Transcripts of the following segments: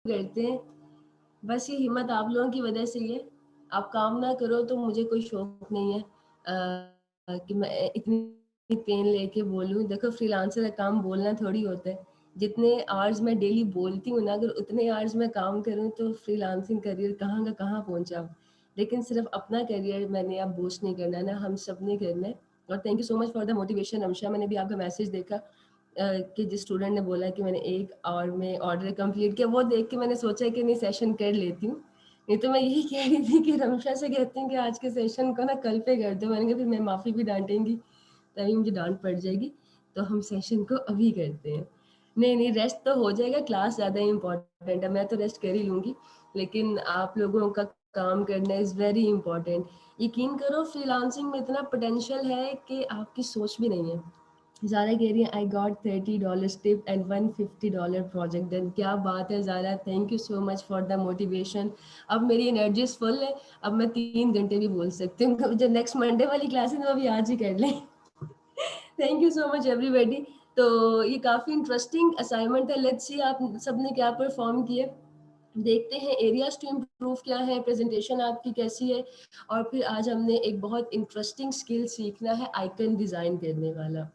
करते हैं। बस ये हिम्मत आप लोगों की वजह से ही है। आप काम ना करो तो मुझे कोई शौक नहीं है कि मैं इतनी पेन लेके बोलूँ। देखो फ्रीलांसर का काम बोलना थोड़ी होता है। जितने आवर्स मैं डेली बोलती हूँ ना, अगर उतने आवर्स मैं काम करूँ तो फ्रीलांसिंग करियर कहाँ का कहाँ पहुँचा। लेकिन सिर्फ अपना करियर मैंने अब बूस्ट नहीं करना ना, हम सब ने करना है। और thank you so much for the motivation अमशा। मैंने भी आपका मैसेज देखा कि जिस स्टूडेंट ने बोला कि मैंने 1 आवर में ऑर्डर कंप्लीट किया, वो देख के मैंने सोचा कि नहीं सेशन कर लेती हूँ। नहीं तो मैं यही कह रही थी कि रमशा से कहती हूँ कि आज के सेशन को ना कल पे कर दो। मैंने कहा फिर मैं माफ़ी भी डाँटेंगी, तभी मुझे डाँट पड़ जाएगी। तो हम सेशन को अभी करते हैं। नहीं, रेस्ट तो हो जाएगा, क्लास ज़्यादा इम्पोर्टेंट है, मैं तो रेस्ट कर ही लूँगी। लेकिन आप लोगों का काम करना इज़ वेरी इम्पोर्टेंट। यकीन करो फ्रीलांसिंग में इतना पोटेंशियल है कि आपकी सोच भी नहीं है। ज़ारा कह रही है I got $30 tip and $150 project done. क्या बात है Zara, thank you so much for the motivation. अब मेरी एनर्जीज फुल है, अब मैं 3 घंटे भी बोल सकती हूँ। जो नेक्स्ट मंडे वाली क्लास है वो भी आज ही कर लें। Thank you so much everybody. तो ये काफ़ी इंटरेस्टिंग असाइनमेंट है। लेट्स सी आप सबने क्या परफॉर्म किए। देखते हैं एरियाज टू इम्प्रूव क्या है, प्रेजेंटेशन आपकी कैसी है। और फिर आज हमने एक बहुत इंटरेस्टिंग स्किल सीखना है, आइकन डिज़ाइन करने वाला।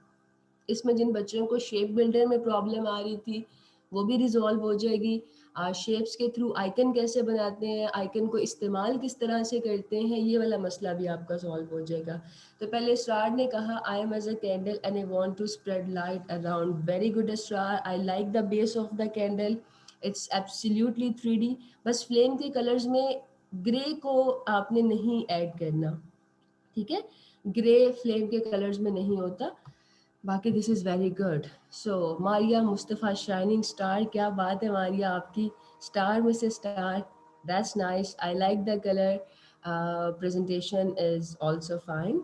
इसमें जिन बच्चों को शेप बिल्डर में प्रॉब्लम आ रही थी वो भी रिजॉल्व हो जाएगी। शेप्स के थ्रू आइकन कैसे बनाते हैं, आइकन को इस्तेमाल किस तरह से करते हैं, ये वाला मसला भी आपका सॉल्व हो जाएगा। तो पहले स्टार ने कहा I am as a candle and I want to spread light around. Very good star, I like the base of the candle, it's absolutely 3D। बस फ्लेम के कलर्स में ग्रे को आपने नहीं ऐड करना, ठीक है। ग्रे फ्लेम के कलर्स में नहीं होता। बाकी this is very good. So Maria Mustafa shining star, क्या बात है मारिया आपकी, स्टार में से star, that's nice, I like the colour, presentation is also fine.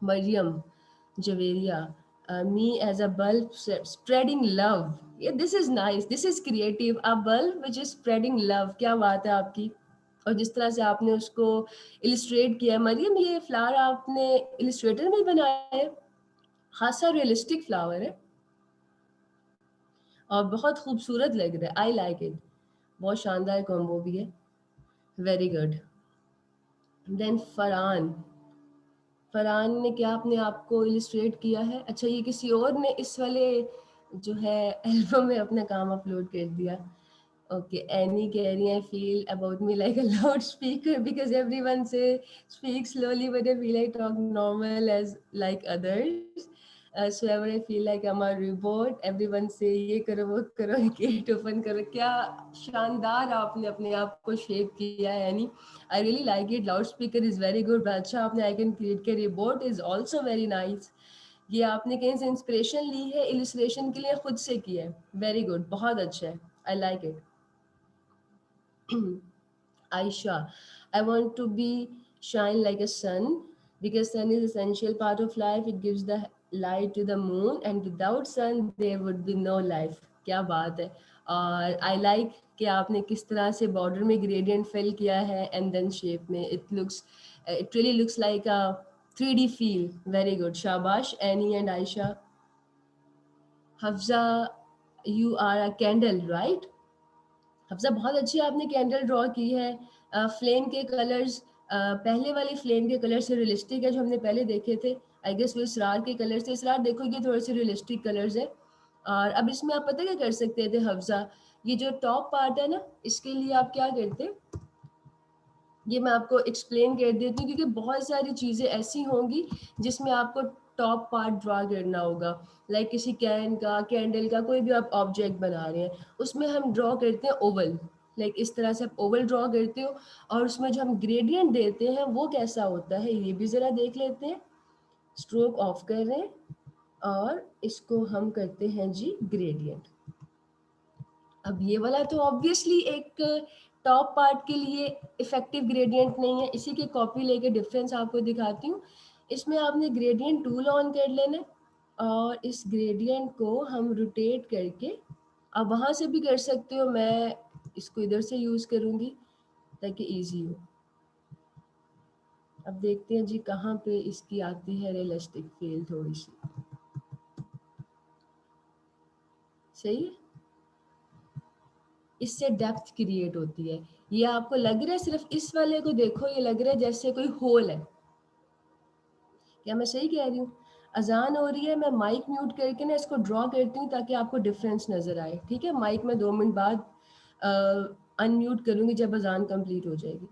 Maryam Javeria, me as a bulb spreading love, yeah, this is nice, this is creative, a bulb which is spreading love, क्या बात है आपकी। और जिस तरह से आपने उसको इलिस्ट्रेट किया है मरियम, ये फ्लावर आपने इलिस्ट्रेटर में बनाया है, खासा रियलिस्टिक फ्लावर है और बहुत खूबसूरत लग रहा है। आई लाइक इट, बहुत शानदार कॉम्बो भी है। Very good. Then Farhan, Farhan ने क्या अपने आप को इलिस्ट्रेट किया है? अच्छा, ये किसी और ने इस वाले जो है एल्बम में अपना काम अपलोड कर दिया। ओके, एनी कह रही है feel about me like a loud speaker because everyone से speak slowly but I feel I talk normal as like others. So ever I feel like I am a robot, everyone से ये करो वो करो, gate open करो। क्या शानदार आपने अपने आप को शेप किया है any, I really like it. Loud speaker is very good. अच्छा आपने आइकन क्रिएट किया, रिबोट इज ऑल्सो वेरी नाइस। ये आपने कहीं से इंस्पिरेशन ली है इलिस्ट्रेशन के लिए, खुद से किया है, वेरी गुड, बहुत अच्छा है, आई like it. Aisha, I want to be shine like a sun because sun is essential part of life. It gives the light to the moon, and without sun there would be no life. क्या बात है। और I like कि आपने किस तरह से border में ग्रेडियंट फिल किया है एंड देन शेप में it really looks like a 3D feel. Very good, शाबाश Annie and Ayesha. Hafza, you are a candle right. Hafsa बहुत अच्छी आपने कैंडल ड्रॉ की है। फ्लेम के कलर्स पहले वाली फ्लेम के कलर से रियलिस्टिक है जो हमने पहले देखे थे। आई गेस वो इसरार के कलर से, इसरार देखो ये थोड़े से रियलिस्टिक कलर्स है। और अब इसमें आप पता क्या कर सकते थे हफ्सा, ये जो टॉप पार्ट है ना, इसके लिए आप क्या करते, ये मैं आपको एक्सप्लेन कर देती हूँ क्योंकि बहुत सारी चीज़ें ऐसी होंगी जिसमें आपको टॉप पार्ट ड्रा करना होगा। लाइक किसी कैन का, कैंडल का, कोई भी आप ऑब्जेक्ट बना रहे हैं उसमें हम ड्रॉ करते हैं ओवल। लाइक इस तरह से आप ओवल ड्रॉ करते हो और उसमें जो हम ग्रेडियंट देते हैं वो कैसा होता है ये भी ज़रा देख लेते हैं। स्ट्रोक ऑफ कर रहे हैं और इसको हम करते हैं जी ग्रेडियंट। अब ये वाला तो ऑब्वियसली एक टॉप पार्ट के लिए इफेक्टिव ग्रेडियंट नहीं है, इसी की कॉपी लेके डिफरेंस आपको दिखाती हूँ। इसमें आपने ग्रेडियंट टूल ऑन कर लेना है और इस ग्रेडियंट को हम रोटेट करके, अब वहाँ से भी कर सकते हो, मैं इसको इधर से यूज़ करूँगी ताकि इजी हो। अब देखते हैं जी कहाँ पे इसकी आती है रियलिस्टिक फील थोड़ी सी, सही है। इससे डेप्थ क्रिएट होती है। ये आपको लग रहा है, सिर्फ इस वाले को देखो, ये लग रहा है जैसे कोई होल है। क्या मैं सही कह रही हूँ? अजान हो रही है, मैं माइक म्यूट करके ना इसको ड्रॉ करती हूँ ताकि आपको डिफरेंस नजर आए। ठीक है, माइक में 2 मिनट बाद अनम्यूट करूंगी जब अजान कंप्लीट हो जाएगी।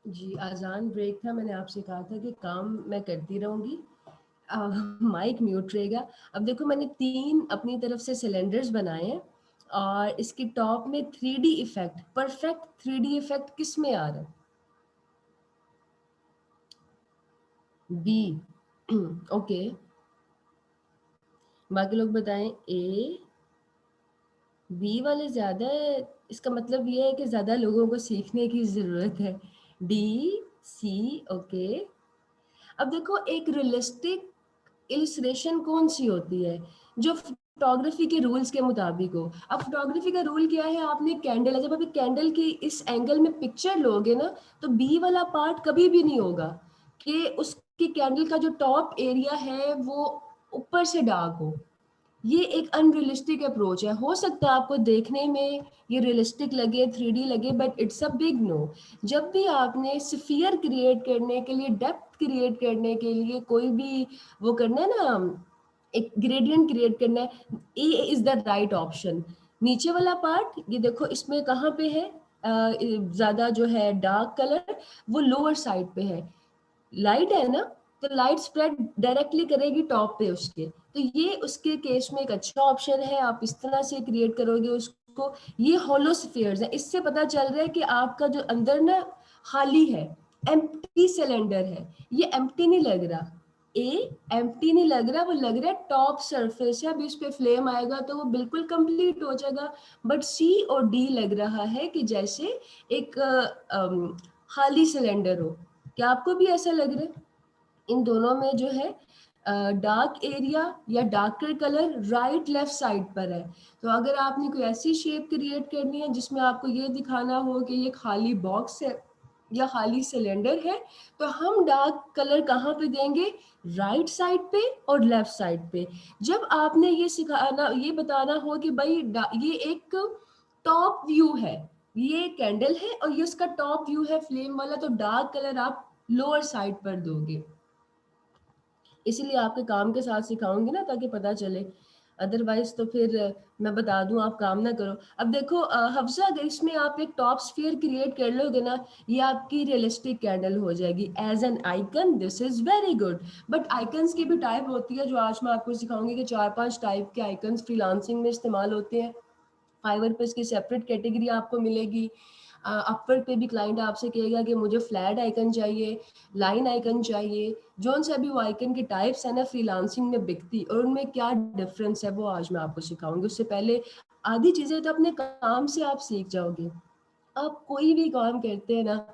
जी, अज़ान ब्रेक था, मैंने आपसे कहा था कि काम मैं करती रहूँगी, माइक म्यूट रहेगा। अब देखो, मैंने 3 अपनी तरफ से सिलेंडर्स बनाए हैं और इसकी टॉप में 3D effect, perfect 3D effect किस में आ रहा है? बी। ओके, बाकी लोग बताएँ। ए, बी वाले ज़्यादा है, इसका मतलब ये है कि ज़्यादा लोगों को सीखने की ज़रूरत है। डी, सी, ओके। अब देखो, एक रियलिस्टिक इलस्ट्रेशन कौन सी होती है? जो फोटोग्राफी के रूल्स के मुताबिक हो। अब फोटोग्राफी का रूल क्या है? आपने कैंडल है, जब आप एक कैंडल की इस एंगल में पिक्चर लोगे ना, तो बी वाला पार्ट कभी भी नहीं होगा कि उसकी कैंडल का जो टॉप एरिया है वो ऊपर से डार्क हो। ये एक अनरियलिस्टिक अप्रोच है। हो सकता है आपको देखने में ये रियलिस्टिक लगे, 3D लगे, but it's a big no. जब भी आपने स्फीयर क्रिएट करने के लिए, डेप्थ क्रिएट करने के लिए कोई भी वो करना है ना, एक ग्रेडियंट क्रिएट करना है, ए इज द राइट ऑप्शन। नीचे वाला पार्ट ये देखो, इसमें कहाँ पे है ज्यादा जो है डार्क कलर, वो लोअर साइड पे है। लाइट है ना, तो लाइट स्प्रेड डायरेक्टली करेगी टॉप पे उसके, तो ये उसके केस में एक अच्छा ऑप्शन है। आप इस तरह से क्रिएट करोगे उसको। ये होलोस्फीयर्स है, इससे पता चल रहा है कि आपका जो अंदर ना खाली है, एम्प्टी सिलेंडर है। ये एम्प्टी नहीं लग रहा, ए एम्प्टी नहीं लग रहा, वो लग रहा है टॉप सरफेस है, अभी उस पर फ्लेम आएगा तो वो बिल्कुल कंप्लीट हो जाएगा। बट सी और डी लग रहा है कि जैसे एक खाली सिलेंडर हो। क्या आपको भी ऐसा लग रहा है? इन दोनों में जो है डार्क एरिया या darker colour right left side पर है। तो अगर आपने कोई ऐसी शेप क्रिएट करनी है जिसमें आपको ये दिखाना हो कि ये खाली बॉक्स है या खाली सिलेंडर है, तो हम डार्क कलर कहाँ पे देंगे? राइट साइड पे और लेफ्ट साइड पे। जब आपने ये सिखाना, ये बताना हो कि भाई ये एक टॉप व्यू है, ये कैंडल है और ये उसका टॉप व्यू है फ्लेम वाला, तो डार्क कलर आप लोअर साइड पर दोगे। इसीलिए आपके काम के साथ सिखाऊंगी ना, ताकि पता चले। अदरवाइज तो फिर मैं बता दूं आप काम ना करो। अब देखो हफ्सा, अगर इसमें आप एक टॉप स्फीयर क्रिएट कर लोगे ना, ये आपकी रियलिस्टिक कैंडल हो जाएगी as an icon. This is very good. But icons की भी टाइप होती है, जो आज मैं आपको सिखाऊंगी कि 4-5 टाइप के आइकन्स फ्रीलांसिंग में इस्तेमाल होते हैं। फाइवर पे इसकी सेपरेट कैटेगरी आपको मिलेगी। अपवर पे भी क्लाइंट आपसे कहेगा कि मुझे फ्लैट आइकन चाहिए, लाइन आइकन चाहिए। जोन सा भी वो आइकन की टाइप्स है ना फ्रीलांसिंग में बिकती, और उनमें क्या डिफरेंस है वो आज मैं आपको सिखाऊंगी। उससे पहले आधी चीजें तो अपने काम से आप सीख जाओगे। आप कोई भी काम करते हैं ना,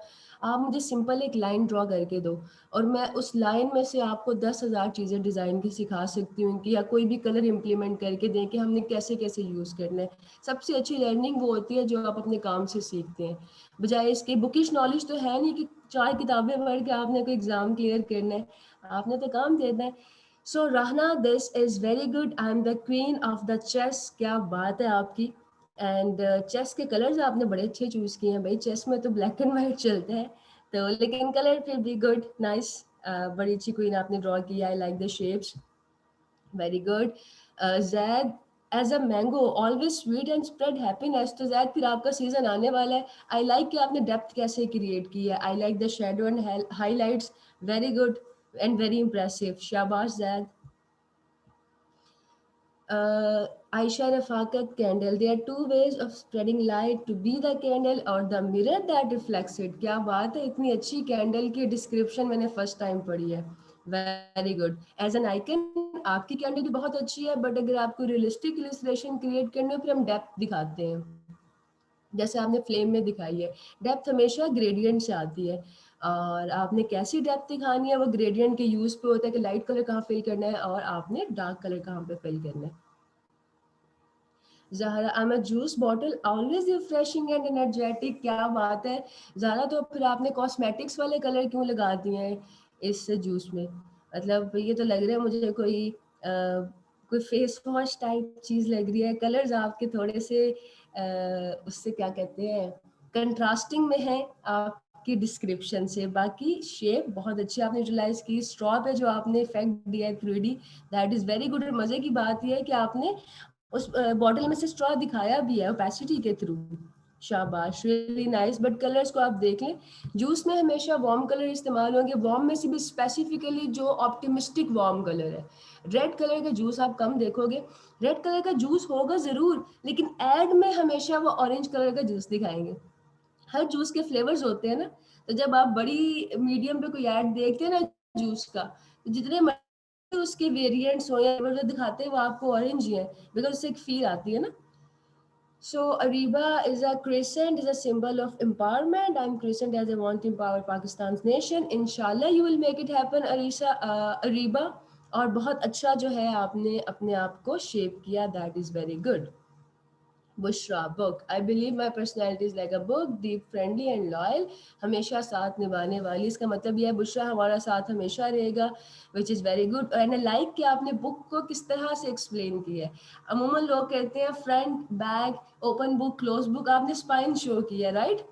आप मुझे सिंपल एक लाइन ड्रॉ करके दो, और मैं उस लाइन में से आपको 10,000 चीज़ें डिज़ाइन की सिखा सकती हूँ कि, या कोई भी कलर इम्प्लीमेंट करके दें कि हमने कैसे कैसे यूज़ करना है। सबसे अच्छी लर्निंग वो होती है जो आप अपने काम से सीखते हैं, बजाय इसके बुकिश नॉलेज तो है नहीं कि 4 किताबें पढ़ के आपने कोई एग्ज़ाम क्लियर करना है, आपने तो काम देना है। So Rehna, this is very good. I am the queen of the chess. क्या बात है आपकी। एंड चेस के कलर्स आपने बड़े अच्छे चूज किए हैं भाई। चेस में तो ब्लैक एंड वाइट चलते हैं, तो लेकिन कलर फिर भी गुड, नाइस। बड़ी अच्छी क्वीन आपने ड्रॉ की। I like the shapes, very good. Zaid, as a mango always sweet and spread happiness. तो जैद फिर आपका सीजन आने वाला है। आई लाइक कि आपने डेप्थ कैसे क्रिएट की है। आई like the shadow and highlights, very good and very impressive. शाबाश Zaid. Aisha Rafaqat candle. There are two ways of spreading light: to be the candle or the mirror that reflects it. क्या बात है, इतनी अच्छी candle की description मैंने first time पढ़ी है। Very good. As an icon आपकी कैंडल भी बहुत अच्छी है, बट अगर आपको रियलिस्टिक इलस्ट्रेशन क्रिएट करनी हो, फिर हम डेप्थ दिखाते हैं, जैसे आपने फ्लेम में दिखाई है। डेप्थ हमेशा ग्रेडियंट से आती है, और आपने कैसी डेप्थ दिखानी है वो ग्रेडियंट के यूज पे होता है कि लाइट कलर कहाँ फिल करना है और आपने डार्क कलर कहाँ पे फिल करना है। Zahra, I'm a juice bottle always refreshing and energetic। क्या बात है ज़हरा, तो फिर आपने कॉस्मेटिक्स वाले कलर क्यों लगा दिए हैं इस जूस में? मतलब ये तो लग रहा है मुझे कोई फेस वॉश टाइप चीज़ लग रही है। कलर्स आपके थोड़े से उससे क्या कहते हैं, कंट्रास्टिंग में है आपकी डिस्क्रिप्शन से। बाकी शेप बहुत अच्छी आपने यूटिलाइज की। स्ट्रॉ पे जो आपने इफेक्ट दिया है 3D, that is very good. और मज़े की बात यह है कि आपने उस बॉटल में से स्ट्रॉ दिखाया भी है ओपेसिटी के थ्रू। शाबाश, रियली नाइस। बट कलर्स को आप देख लें, जूस में हमेशा वार्म कलर इस्तेमाल होंगे। वार्म में से भी स्पेसिफिकली जो ऑप्टिमिस्टिक वार्म कलर है। रेड कलर का जूस आप कम देखोगे। रेड कलर का जूस होगा ज़रूर, लेकिन एड में हमेशा वो ऑरेंज कलर का जूस दिखाएंगे। हर जूस के फ्लेवर्स होते हैं ना, तो जब आप बड़ी मीडियम पे कोई ऐड देखते हैं ना जूस का, तो जितने उसके वेरिएंट्स हो या जो दिखाते हैं वो आपको ऑरेंज ही है, बिकॉज उससे एक फील आती है ना। So Ariba is a crescent, is a symbol of empowerment. I'm crescent as I want to empower Pakistan's nation. Inshallah you will make it happen, Ariba। और बहुत अच्छा जो है आपने अपने आप को शेप किया, that is very good. Bushra book, I believe my personality is like a book, deep friendly and loyal, हमेशा साथ निभाने वाली। इसका मतलब यह है बुशरा हमारा साथ हमेशा रहेगा, which is very good. And like कि आपने बुक को किस तरह से एक्सप्लेन किया है। अमूमन लोग कहते हैं front back, open book, close book, आपने स्पाइन शो किया, राइट?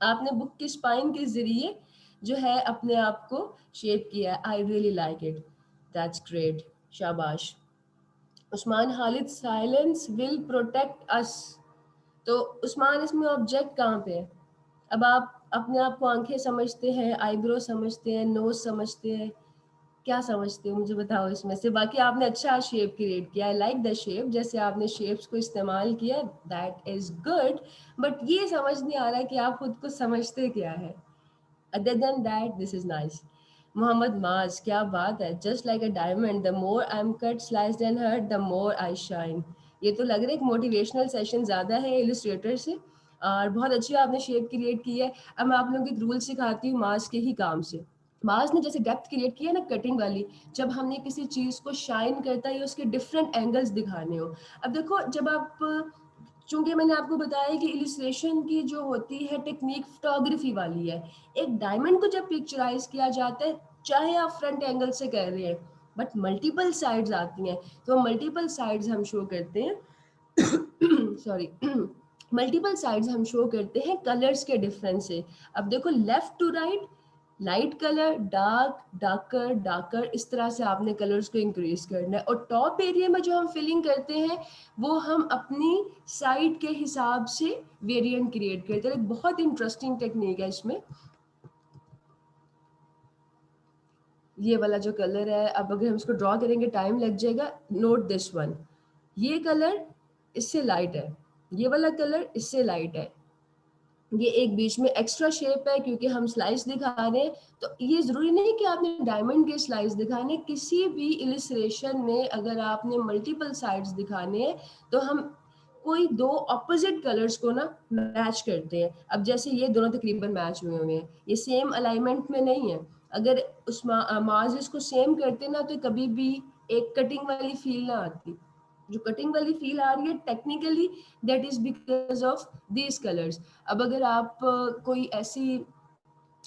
आपने बुक की स्पाइन के जरिए जो है अपने आप को शेप किया। I really like it, that's great, शाबाश। Usman Khalid, silence will protect us. तो उस्मान इसमें ऑब्जेक्ट कहाँ पे है? अब आप अपने आप को आंखें समझते हैं, आईब्रो समझते हैं, नोज समझते हैं, क्या समझते हो मुझे बताओ इसमें से। बाकी आपने अच्छा शेप क्रिएट किया, आई लाइक द शेप, जैसे आपने शेप्स को इस्तेमाल किया, दैट इज गुड। बट ये समझ नहीं आ रहा कि आप खुद को समझते क्या है। Other than that this is nice. Mohammad Maaz, क्या बात है, just like a diamond, the more I am cut sliced and hurt the more I shine. ये तो लग रहा है एक मोटिवेशनल सेशन ज़्यादा है इलस्ट्रेटर से, और बहुत अच्छी आपने शेप क्रिएट की है। अब मैं आप लोगों को एक रूल सिखाती हूँ माज के ही काम से। माज ने जैसे डेप्थ क्रिएट किया ना कटिंग वाली, जब हमने किसी चीज़ को शाइन करता है या उसके डिफरेंट एंगल्स दिखाने हो। अब देखो, जब आप, चूंकि मैंने आपको बताया कि इलिस्ट्रेशन की जो होती है टेक्निक फोटोग्राफी वाली है, एक डायमंड को जब पिक्चराइज किया जाता है, चाहे आप फ्रंट एंगल से कर रहे हैं, बट मल्टीपल साइड्स आती हैं, तो मल्टीपल साइड्स हम शो करते हैं सॉरी मल्टीपल साइड्स हम शो करते हैं कलर्स के डिफरेंस से। अब देखो, left to right, light colour, dark, darker, darker, इस तरह से आपने कलर्स को इंक्रीज करना है। और टॉप एरिया में जो हम फिलिंग करते हैं, वो हम अपनी साइड के हिसाब से वेरिएंट क्रिएट करते हैं। एक बहुत इंटरेस्टिंग टेक्निक है इसमें। ये वाला जो कलर है, अब अगर हम इसको ड्रॉ करेंगे टाइम लग जाएगा। नोट दिस वन, ये कलर इससे लाइट है, ये वाला कलर इससे लाइट है, ये एक बीच में एक्स्ट्रा शेप है क्योंकि हम स्लाइस दिखा रहे हैं। तो ये जरूरी नहीं कि आपने डायमंड के स्लाइस दिखाने, किसी भी इलिस्ट्रेशन में अगर आपने मल्टीपल साइड्स दिखाने हैं, तो हम कोई दो ऑपोजिट कलर्स को ना मैच करते हैं। अब जैसे ये दोनों तकरीबन मैच हुए हुए हैं, ये सेम अलाइनमेंट में नहीं है। अगर उस मार्जिन को सेम करते ना, तो कभी भी एक कटिंग वाली फील ना आती। जो कटिंग वाली फील आ रही है technically, that is because of these colours. अब अगर आप कोई ऐसी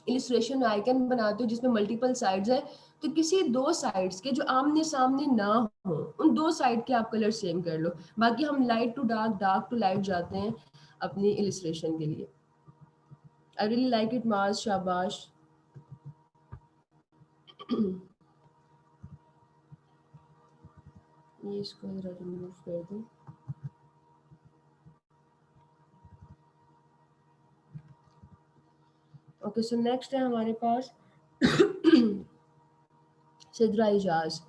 इलिस्ट्रेशन आइकन बनाते हो जिसमें मल्टीपल साइड्स है, तो किसी दो साइड्स के जो आमने सामने ना हो, उन दो साइड के आप कलर सेम कर लो। बाकी हम light to dark, dark to light जाते हैं अपनी इलिस्ट्रेशन के लिए। आई रियली लाइक इट माज, शाबाश। ये इसको जरा रिमूव कर दूं। ओके, सो नेक्स्ट है हमारे पास Sidra Ijaz,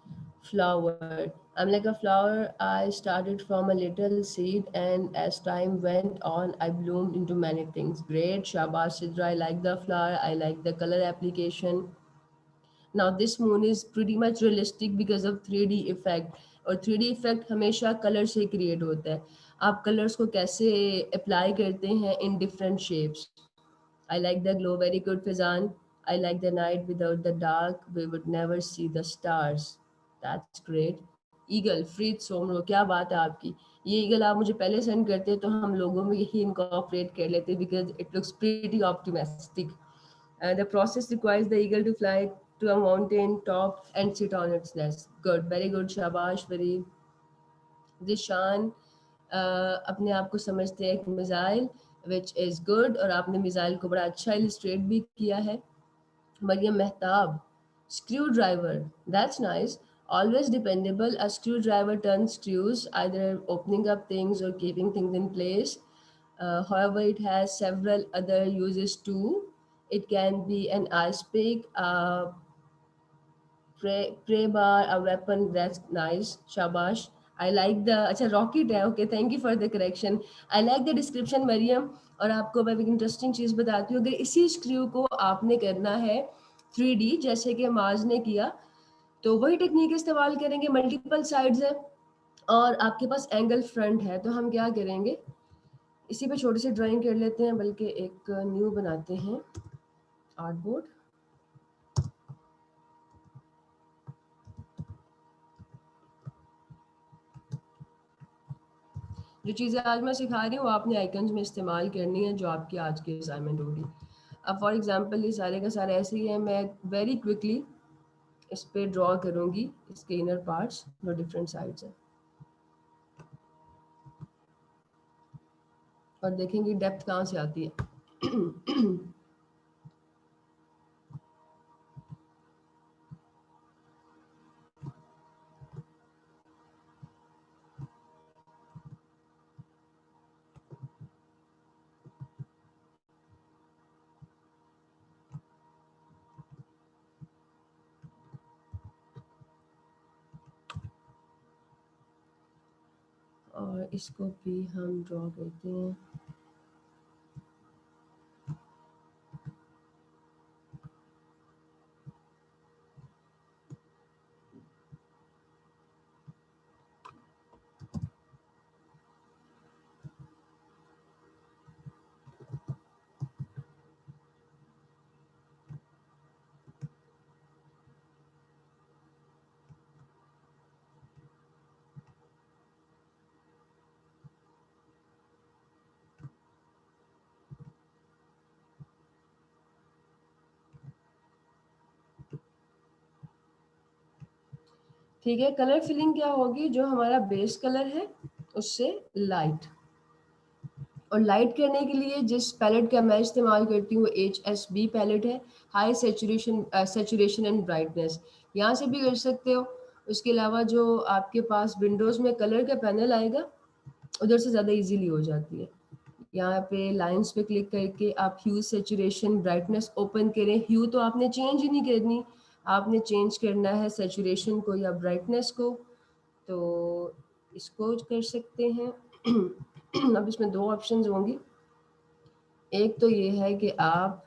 flower. I'm like a flower. I started from a little seed, and as time went on, I bloomed into many things. Great, Shabash Sidra. I like the flower. I like the color application. Now this moon is pretty much realistic because of 3D effect. और 3D effect हमेशा colour से create होता है। आप colours को कैसे apply करते हैं in different shapes. I like the glow, very good, Fizan. I like the night without the dark, we would never see the stars. That's great. Eagle, Freed Somro, क्या बात है आपकी। ये ईगल आप मुझे पहले सेंड करते तो हम लोगों में यही इनकॉर्पोरेट कर लेते, because it looks pretty optimistic. The process requires the eagle to fly to a mountain top and sit on its nest. Good, very good, शाबाश, very जिशान। अपने आप को समझते हैं एक मिसाइल, विच इज़ गुड, और आपने मिसाइल को बड़ा अच्छा इलिस्ट्रेट भी किया है। Maryam Mehtab, screw driver, that's nice, always dependable. A screwdriver turns screws, either opening up things or keeping things in place. However, it has several other uses too. It can be an ice pick, a prey bar, a weapon. That's nice, shabash. I like the, अच्छा rocket है, okay, thank you for the correction. I like the description Maryam. और आपको मैं एक interesting चीज़ बताती हूँ, अगर इसी स्क्रू को आपने करना है 3D जैसे कि माज ने किया, तो वही टेक्निक इस्तेमाल करेंगे। मल्टीपल साइड्स है और आपके पास एंगल फ्रंट है, तो हम क्या करेंगे, इसी पे छोटी सी ड्राइंग कर लेते हैं, बल्कि एक न्यू बनाते हैं आर्टबोर्ड। जो चीज़ें आज मैं सिखा रही हूँ वो आपने आइकन्स में इस्तेमाल करनी है, जो आपकी आज की असाइनमेंट होगी। अब फॉर एग्जांपल ये सारे का सारा ऐसे ही है, मैं वेरी क्विकली इस पे ड्रॉ करूँगी इसके इनर पार्ट्स जो डिफरेंट साइड्स हैं, और देखेंगे डेप्थ कहाँ से आती है। और इसको भी हम ड्रॉ करते हैं। ठीक है, कलर फिलिंग क्या होगी, जो हमारा बेस कलर है उससे लाइट, और लाइट करने के लिए जिस पैलेट का मैं इस्तेमाल करती हूँ HSB पैलेट है, हाई सेचुरेशन एंड ब्राइटनेस, यहाँ से भी कर सकते हो। उसके अलावा जो आपके पास विंडोज़ में कलर का पैनल आएगा उधर से ज़्यादा इजीली हो जाती है। यहाँ पे लाइंस पे क्लिक करके आप ह्यू सेचुरेशन ब्राइटनेस ओपन करें। ह्यू तो आपने चेंज ही नहीं करनी, आपने चेंज करना है सेचुरेशन को या ब्राइटनेस को, तो इसको कर सकते हैं। अब इसमें दो ऑप्शंस होंगी, एक तो ये है कि आप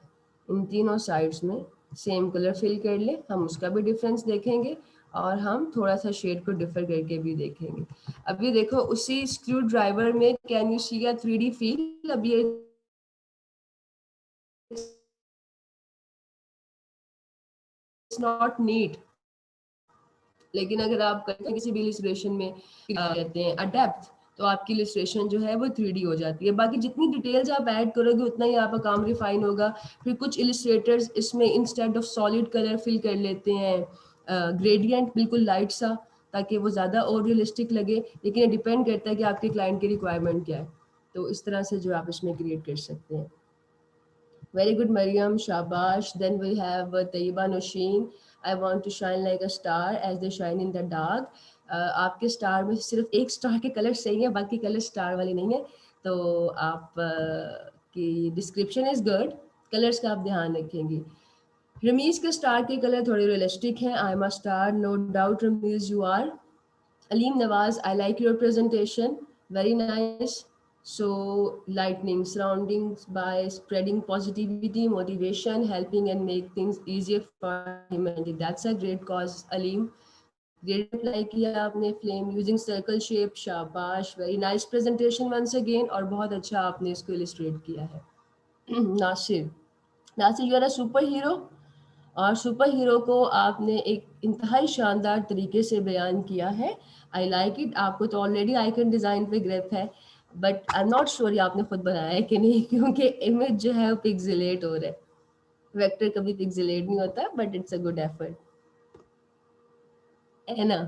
इन तीनों साइड्स में सेम कलर फिल कर लें, हम उसका भी डिफरेंस देखेंगे और हम थोड़ा सा शेड को डिफर करके भी देखेंगे। अभी देखो उसी स्क्रू ड्राइवर में can you see a 3D feel, अब ये नॉट नीट, लेकिन अगर आप करते हैं किसी भी इलिस्ट्रेशन में कहते हैं अडेप्थ, तो आपकी इलिस्ट्रेशन जो है वो 3D हो जाती है। बाकी जितनी डिटेल्स आप ऐड करोगे उतना ही आपका काम रिफाइन होगा। फिर कुछ इलिस्ट्रेटर्स इसमें instead of solid colour fill कर लेते हैं ग्रेडियंट बिल्कुल लाइट सा, ताकि वो ज़्यादा और रियलिस्टिक लगे, लेकिन ये डिपेंड करता है कि आपके क्लाइंट की रिक्वायरमेंट क्या है। तो इस तरह से जो आप इसमें क्रिएट कर सकते हैं। Very good, Mariam. Shabash. Then we have Tayyiba Noshin. I want to shine like a star as they shine in the dark. आपके स्टार में सिर्फ एक स्टार के कलर सही है, बाकी कलर स्टार वाले नहीं है। तो आप की डिस्क्रिप्शन इज गुड, कलर्स का आप ध्यान रखेंगे। रमीज के स्टार के कलर थोड़े रियलिस्टिक हैं। I am a star, no doubt Rameez you are. Aleem Nawaz, I like your presentation. Very nice. So, lightning, surroundings by spreading positivity, motivation, helping and make things easier for humanity. That's a great cause, Aleem. Great reply किया आपने. Flame using circle shape, शाबाश. Very nice presentation once again. और बहुत अच्छा आपने इसको illustrate किया है. Nasir, Nasir, you are a superhero. और सुपर हीरो को आपने एक इंतहाई शानदार तरीके से बयान किया है। आई लाइक इट। आपको तो ऑलरेडी आइकन डिज़ाइन पे ग्रिप है, but I am not sure ये आपने खुद बनाया है कि नहीं, क्योंकि इमेज जो है वो पिक्सेलेट हो रहा है। वेक्टर कभी पिक्सेलेट नहीं होता, but it's a good effort. Anna,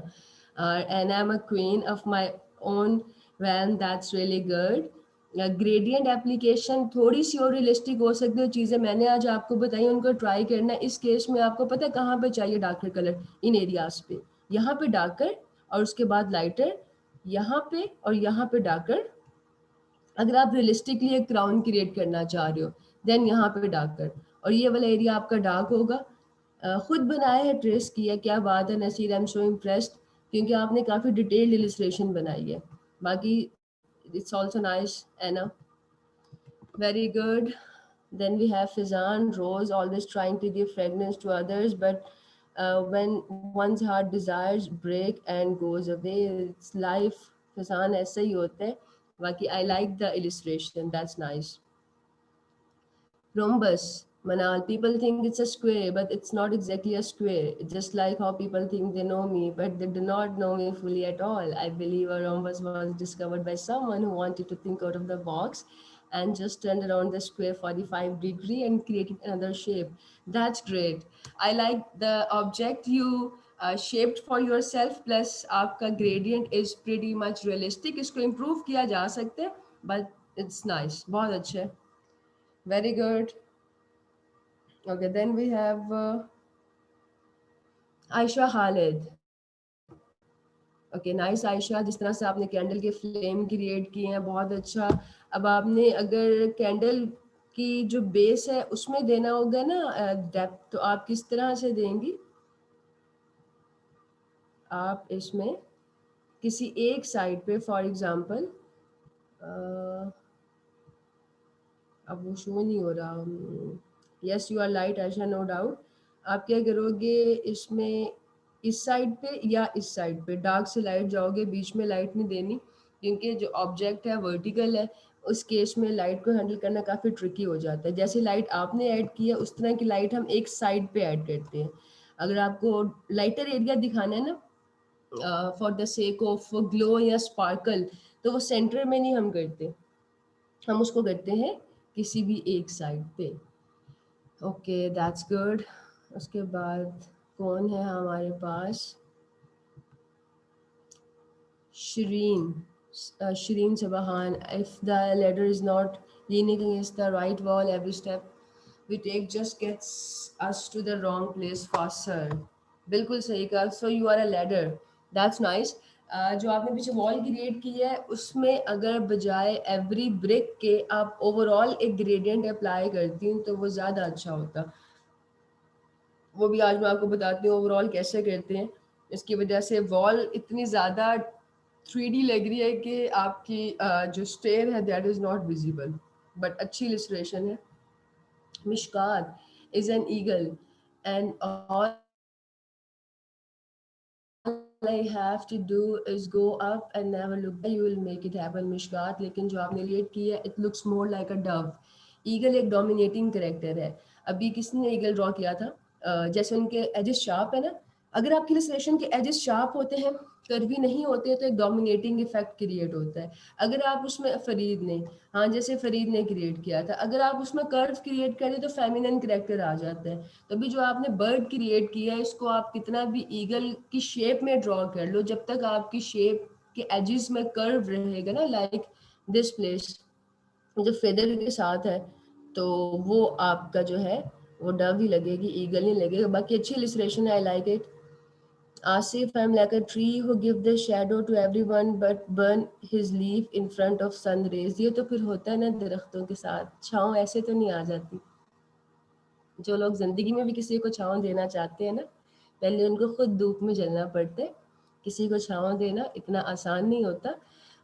and I'm a queen of my own realm. That's really good. Gradient application थोड़ी सी और रियलिस्टिक हो सकती है। चीज़ें मैंने आज आपको बताई उनको ट्राई करना। इस केस में आपको पता है कहाँ पे चाहिए डार्कर कलर, इन एरियाज पे। यहाँ पे डार्कर और उसके बाद लाइटर, यहाँ पे और यहाँ पे डार्कर। अगर आप रियलिस्टिकली एक क्राउन क्रिएट करना चाह रहे हो, देन यहाँ पे डार्कर, और ये वाला एरिया आपका डार्क होगा। खुद बनाया है, ट्रेस किया, क्या बात है Naseer, I am so impressed, क्योंकि आपने काफ़ी डिटेल्ड इलिस्ट्रेशन बनाई है। बाकी it's also nice Ana, very good. Then we have Fizan, Rose, always trying to give fragrance to others, but when one's heart desires break and goes away, it's life. Fizan ऐसे ही होते हैं। बाकी I like the illustration, that's nice. Rhombus, Manal, people think it's a square, but it's not exactly a square. Just like how people think they know me, but they do not know me fully at all. I believe a rhombus was discovered by someone who wanted to think out of the box and just turned around the square 45-degree and created another shape. That's great. I like the object you shaped for yourself, plus आपका gradient is pretty much realistic. इसको improve किया जा सकता है, but it's nice. बहुत अच्छे. Very good. Okay, then we have Aisha Khalid. Okay nice Ayesha, जिस तरह से आपने कैंडल के फ्लेम क्रिएट किए हैं बहुत अच्छा. अब आपने अगर कैंडल की जो बेस है उसमें देना होगा ना डेप्थ, तो आप किस तरह से देंगी? आप इसमें किसी एक साइड पे फॉर एग्जांपल अब वो शो नहीं हो रहा. Yes you are light Ayesha, no doubt. आप क्या करोगे इसमें, इस साइड पे या इस साइड पे डार्क से लाइट जाओगे, बीच में लाइट नहीं देनी क्योंकि जो ऑब्जेक्ट है वर्टिकल है. उस केस में लाइट को हैंडल करना काफ़ी ट्रिकी हो जाता है. जैसे लाइट आपने ऐड की है उस तरह की लाइट हम एक साइड पे ऐड करते हैं. अगर आपको लाइटर एरिया दिखाना है ना for the sake of glow या स्पार्कल, तो वो सेंटर में नहीं हम करते, हम उसको करते हैं किसी भी एक साइड पे. Okay that's good. उसके बाद कौन है हमारे पास? Shireen, Shireen Sabahan. If the ladder is not leaning against the right wall, every step we take just gets us to the wrong place faster. बिल्कुल सही कहा. So you are a ladder. That's nice. जो आपने पीछे wall create की है उसमें अगर बजाय एवरी ब्रिक के आप ओवरऑल एक ग्रेडियंट अप्लाई करती हूँ तो वो ज़्यादा अच्छा होता. वो भी आज मैं आपको बताती हूँ ओवरऑल कैसे करते हैं. इसकी वजह से वॉल इतनी ज़्यादा 3D लग रही है कि आपकी जो स्टेयर है that is not visible, but अच्छी इलस्ट्रेशन है. Mishkat is an eagle and all I have to do is go up and never look back. You will make it happen, Mishkat. लेकिन जो आपने लेट की है it looks more like a dove. Eagle एक dominating character है. अभी किसने eagle draw किया था? जैसे उनके एजेस शार्प है ना, अगर आपकी इलस्ट्रेशन के एजेस शार्प होते हैं, कर्वी नहीं होते, तो एक डोमिनेटिंग इफेक्ट क्रिएट होता है. अगर आप उसमें फरीद ने, हाँ जैसे फरीद ने क्रिएट किया था, अगर आप उसमें कर्व क्रिएट करें तो फेमिनिन करेक्टर आ जाता है. तो अभी जो आपने बर्ड क्रिएट किया है इसको आप कितना भी ईगल की शेप में ड्रॉ कर लो, जब तक आपकी शेप के एजेस में कर्व रहेगा ना, लाइक दिस प्लेस जो फेदर के साथ है, तो वो आपका जो है वो डव ही लगेगी, ईगल नहीं लगेगा. बाकी अच्छी इलस्ट्रेशन है, आई like it. Asif, I'm like a tree who give the shadow to everyone but burn his leaf in front of sun rays. ये तो फिर होता है ना दरख्तों के साथ, छाँव ऐसे तो नहीं आ जाती. जो लोग जिंदगी में भी किसी को छाँव देना चाहते हैं ना, पहले उनको खुद धूप में जलना पड़ता है. किसी को छाँव देना इतना आसान नहीं होता.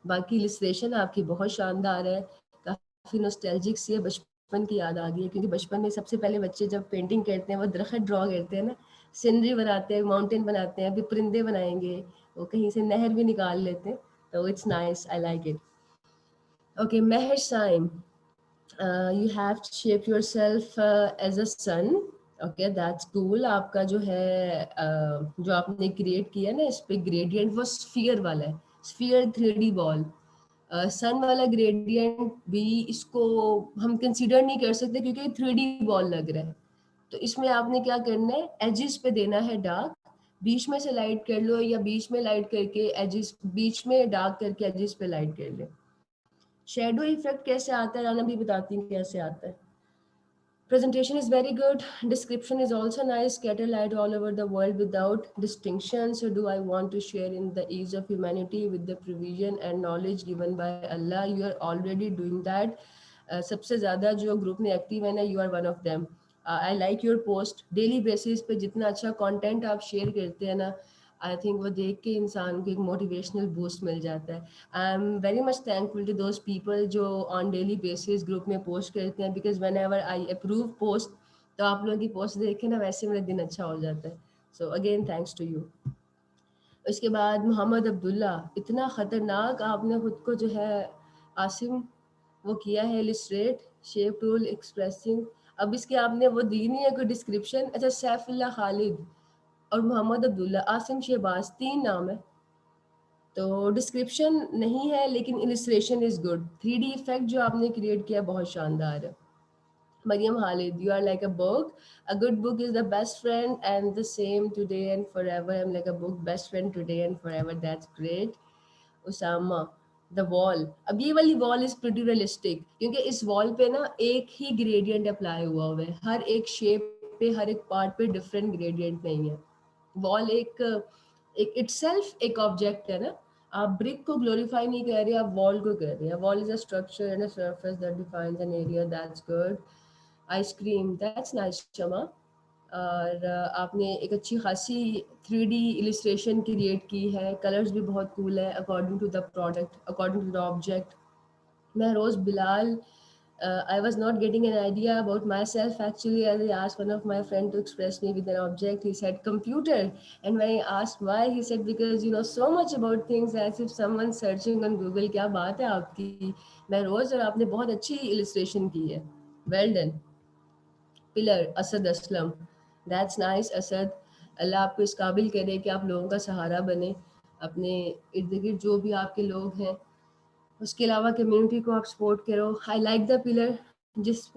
बाकी इलस्ट्रेशन आपकी बहुत शानदार है, काफ़ी नॉस्टैल्जिक सी है, बचपन की याद आ गई है. क्योंकि बचपन में सबसे पहले बच्चे जब पेंटिंग करते हैं वो दरख्त ड्रॉ करते हैं ना, सीनरी बनाते हैं, माउंटेन बनाते हैं, अभी परिंदे बनाएंगे, वो कहीं से नहर भी निकाल लेते हैं. तो it's nice, I like it. Okay Mehar Saim, you have shaped yourself as a sun. Okay that's cool. आपका जो है जो आपने क्रिएट किया ना इस पे ग्रेडियंट वो स्फीयर वाला है, स्फीयर 3D बॉल. सन वाला ग्रेडियंट भी इसको हम कंसीडर नहीं कर सकते क्योंकि 3D बॉल लग रहा है. तो इसमें आपने क्या करना है, एजेस पे देना है डार्क, बीच में से लाइट कर लो या बीच में लाइट करके एजेस, बीच में डार्क करके एजेस पे लाइट कर ले. शेडो इफेक्ट कैसे आता है राना भी बताती हूँ कैसे आता है. Presentation is very good. Description is also nice. Scatter light all over the world without distinction. So do I want to share in the ease of humanity with the provision and knowledge given by Allah? You are already doing that. सबसे ज़्यादा जो group में active है ना, you are one of them. I like your post. Daily basis पे जितना अच्छा content आप share करते हैं ना, आई थिंक वो देख के इंसान को एक मोटिवेशनल बूस्ट मिल जाता है. I am very much thankful to those people जो ऑन डेली बेसिस ग्रुप में पोस्ट करते हैं, because whenever I approve post तो आप लोगों की पोस्ट देख के ना वैसे मेरा दिन अच्छा हो जाता है. So again thanks to you. उसके बाद मोहम्मद अब्दुल्ला, इतना ख़तरनाक आपने खुद को जो है आसिम वो किया है इलिस्ट्रेट शेप टूल एक्सप्रेसिंग. अब इसके आपने वो दी नहीं है कोई डिस्क्रिप्शन। अच्छा, सैफुल्लाह खालिद और मोहम्मद अब्दुल्ला, आसिम शहबाज, 3 नाम है। तो डिस्क्रिप्शन नहीं है लेकिन illustration is good. 3D effect जो आपने क्रिएट किया बहुत शानदार है। Mariam Khalid, you are like a book. A good book is the best friend, and the same today and forever. I'm like a book, best friend today and forever. That's great. Usama, the wall. अब ये वाली wall is pretty realistic क्योंकि इस wall पे ना एक ही gradient apply हुआ है, हर एक shape पे, हर एक part पे different gradient नहीं है। wall एक itself एक object है ना, आप brick को glorify नहीं कर रहे, आप wall को कर रहे हैं। wall is a structure and a surface that defines an area. That's good. Ice cream, that's nice Shama. और आपने एक अच्छी खासी 3D इलिस्ट्रेशन क्रिएट की है, कलर्स भी बहुत कूल है according to the product, according to the object. Mehroz Bilal, I was not getting an idea about myself actually as I asked one of my friend to express me with an object. He said computer, and when I asked why, he said because you know so much about things as if someone searching on Google. क्या बात है आपकी महरोज, और आपने बहुत अच्छी illustration की है, well done। Pillar, Asad Aslam, that's nice Asad. Allah आपको इस काबिल करे कि आप लोगों का सहारा बने, अपने इर्द गिर्द जो भी आपके लोग हैं, उसके अलावा कम्युनिटी को आप सपोर्ट करो। आई लाइक द पिलर, जिस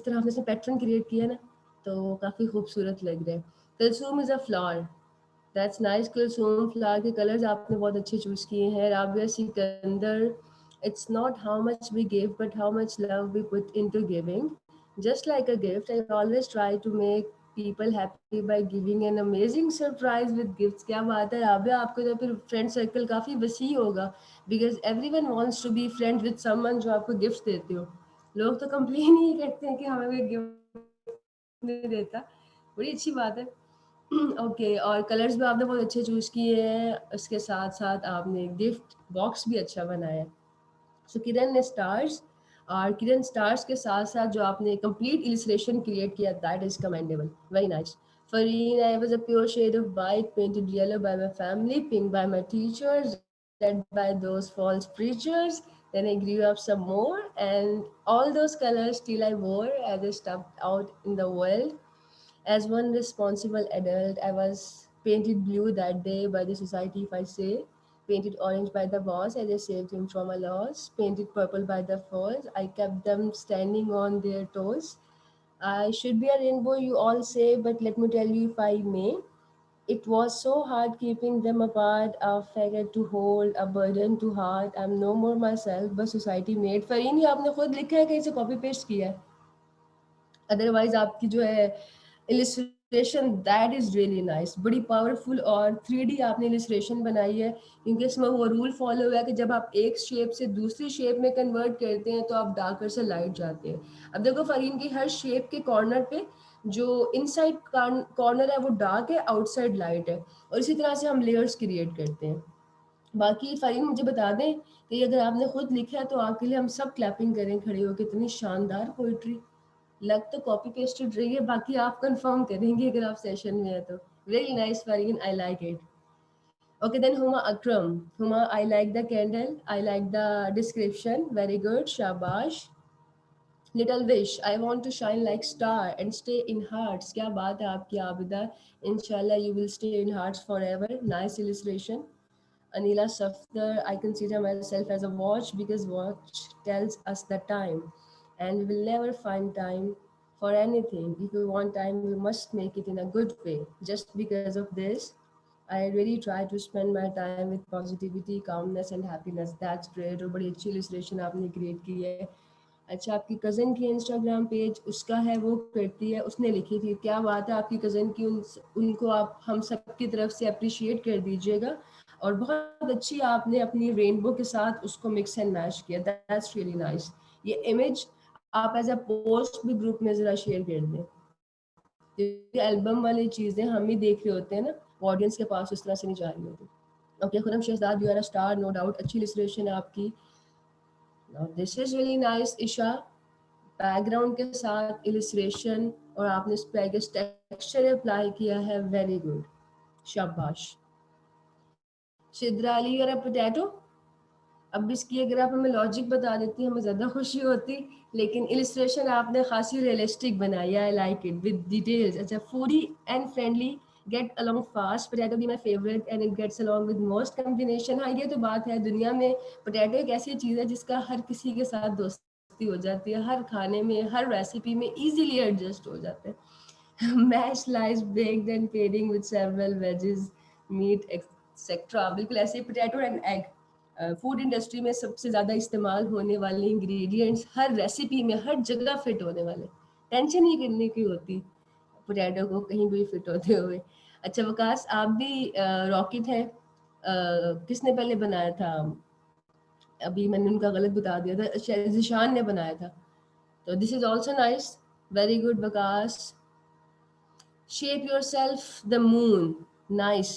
तरह आपने इसमें पैटर्न क्रिएट किया ना, तो काफ़ी खूबसूरत लग रहा है। Kulsoom is a flower, that's nice. Kulsoom flower के कलर्स आपने बहुत अच्छे चूज़ किए हैं। Rabia Sikandar, it's not how much we give but how much love we put into giving. Just like a gift, I always try to make people happy by giving an amazing surprise with gifts. क्या बात है राबिया, आपको तो फिर friend circle काफ़ी वसी होगा, because everyone wants to be friends with someone जो आपको गिफ्ट देते हो। लोग तो कंप्लेन ही करते हैं कि हमें कोई गिफ्ट नहीं देता, बड़ी अच्छी बात है। ओके, और कलर्स भी आपने बहुत अच्छे चूज़ किए हैं, उसके साथ साथ आपने गिफ्ट बॉक्स भी अच्छा बनाया है। सो किरण ने स्टार्स, और किरण स्टार्स के साथ साथ जो आपने कंप्लीट इलिस्ट्रेशन क्रिएट किया, that is commendable, very nice. Fareen, I was a pure shade of white painted yellow by my family, pink by my teachers, red by those false preachers. Then I grew up some more, and all those colors still I wore as I stepped out in the world. As one responsible adult, I was painted blue that day by the society, if I say. Painted orange by the boss as I saved him from a loss. Painted purple by the falls. I kept them standing on their toes. I should be a rainbow, you all say, but let me tell you if I may. It was so hard keeping them apart, a faggot to hold, a burden to heart. I'm no more myself, but society made. Fareen, ये आपने खुद लिखा है, कहीं से copy paste किया है? Otherwise आपकी जो है illustration, that is really nice, बड़ी पावरफुल और 3D आपने इलिस्ट्रेशन बनाई है, क्योंकि इसमें वो रूल फॉलो हुआ है कि जब आप एक शेप से दूसरी शेप में कन्वर्ट करते हैं तो आप डार्कर से लाइट जाते हैं। अब देखो फरीन की हर शेप के कॉर्नर पे जो इनसाइड कॉर्नर है वो डार्क है, आउटसाइड लाइट है, और इसी तरह से हम लेयर्स क्रिएट करते हैं। बाकी फरीन मुझे बता दें कि अगर आपने खुद लिखा है तो आपके लिए हम सब क्लैपिंग करें खड़े होकर, इतनी शानदार पोइट्री। लग तो कॉपी पेस्टेड रही है, बाकी आप कंफर्म करेंगे अगर आप सेशन में है तो। Very nice Fareen, I like it. Okay, then Huma Akram. Huma, I like the candle, I like the description, very good, shabash। Little wish, I want to shine like star and stay in hearts। क्या बात है आपकी Abida, inshallah you will stay in hearts forever। Nice illustration। Anila Safdar, I consider myself as a watch because watch tells us the time, and we will never find time for anything. If we want time, we must make it in a good way. Just because of this, I really try to spend my time with positivity, calmness, and happiness. That's great। और बड़ी अच्छी illustration आपने create की है। अच्छा, आपकी cousin की Instagram page उसका है, वो करती है, उसने लिखी थी। क्या बात है आपकी कज़न की, उनको आप हम सब की तरफ से अप्रिशिएट कर दीजिएगा। और बहुत अच्छी आपने अपनी रेनबो के साथ उसको मिक्स एंड मैच किया, दैट्स रियली नाइस। ये इमेज आप एज अ पोस्ट भी ग्रुप में ज़रा शेयर कर दें, क्योंकि एल्बम वाली चीज़ें हम ही देख रहे होते हैं ना, ऑडियंस के पास उस तरह से नहीं जा रही होती। Okay Khurram Shahzad, you are a star, no doubt, अच्छी इलिस्ट्रेशन है आपकी। This is really nice Isha, background के साथ इलिस्ट्रेशन और आपने इस पे टेक्सचर अप्लाई किया है, वेरी गुड, शाबाश। शिद्रा अली, you're a potato। अब इसकी अगर आप हमें लॉजिक बता देती हमें ज़्यादा खुशी होती, लेकिन इलिस्ट्रेशन आपने खासी रियलिस्टिक बनाई, I like it with details. अच्छा, foodie and friendly, get along fast, potato be my favourite and it gets along with most combination. हाँ, ये तो बात है, दुनिया में पोटैटो एक ऐसी चीज़ है जिसका हर किसी के साथ दोस्ती हो जाती है, हर खाने में, हर रेसिपी में ईजिली एडजस्ट हो जाते हैं। Mashed, sliced, baked and pairing with several veggies, meat, etc. बिल्कुल ऐसे potato and egg food industry में सबसे ज़्यादा इस्तेमाल होने वाले इंग्रेडिएंट्स, हर रेसिपी में हर जगह फिट होने वाले, टेंशन ही करने की होती पोटैटो को कहीं भी फिट होते हुए। अच्छा वकास, आप भी रॉकेट हैं, किसने पहले बनाया था? अभी मैंने उनका गलत बता दिया था, शायद जिशान ने बनाया था। तो this is also nice, very good Waqas. Shape yourself the moon. Nice.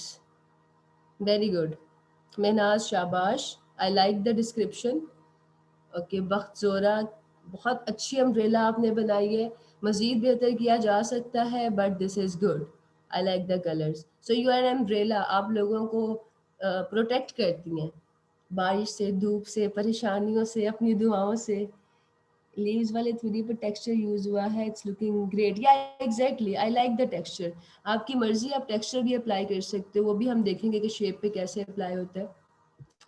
Very good. Mehnaz, शाबाश. I like the description. Okay, Bakht Zora, बहुत अच्छी अम्ब्रेला आपने बनाई है, मज़ीद बेहतर किया जा सकता है, but this is good. I like the colours. So you are umbrella, आप लोगों को प्रोटेक्ट करती हैं बारिश से, धूप से, परेशानियों से, अपनी दुआओं से। लीव्स वाले 3D पर टेक्सचर यूज हुआ है, इट्स लुकिंग ग्रेट। या exactly, I like the texture. आपकी मर्जी, आप टेक्सचर भी अप्लाई कर सकते हो, वो भी हम देखेंगे कि शेप पे कैसे अप्लाई होता है।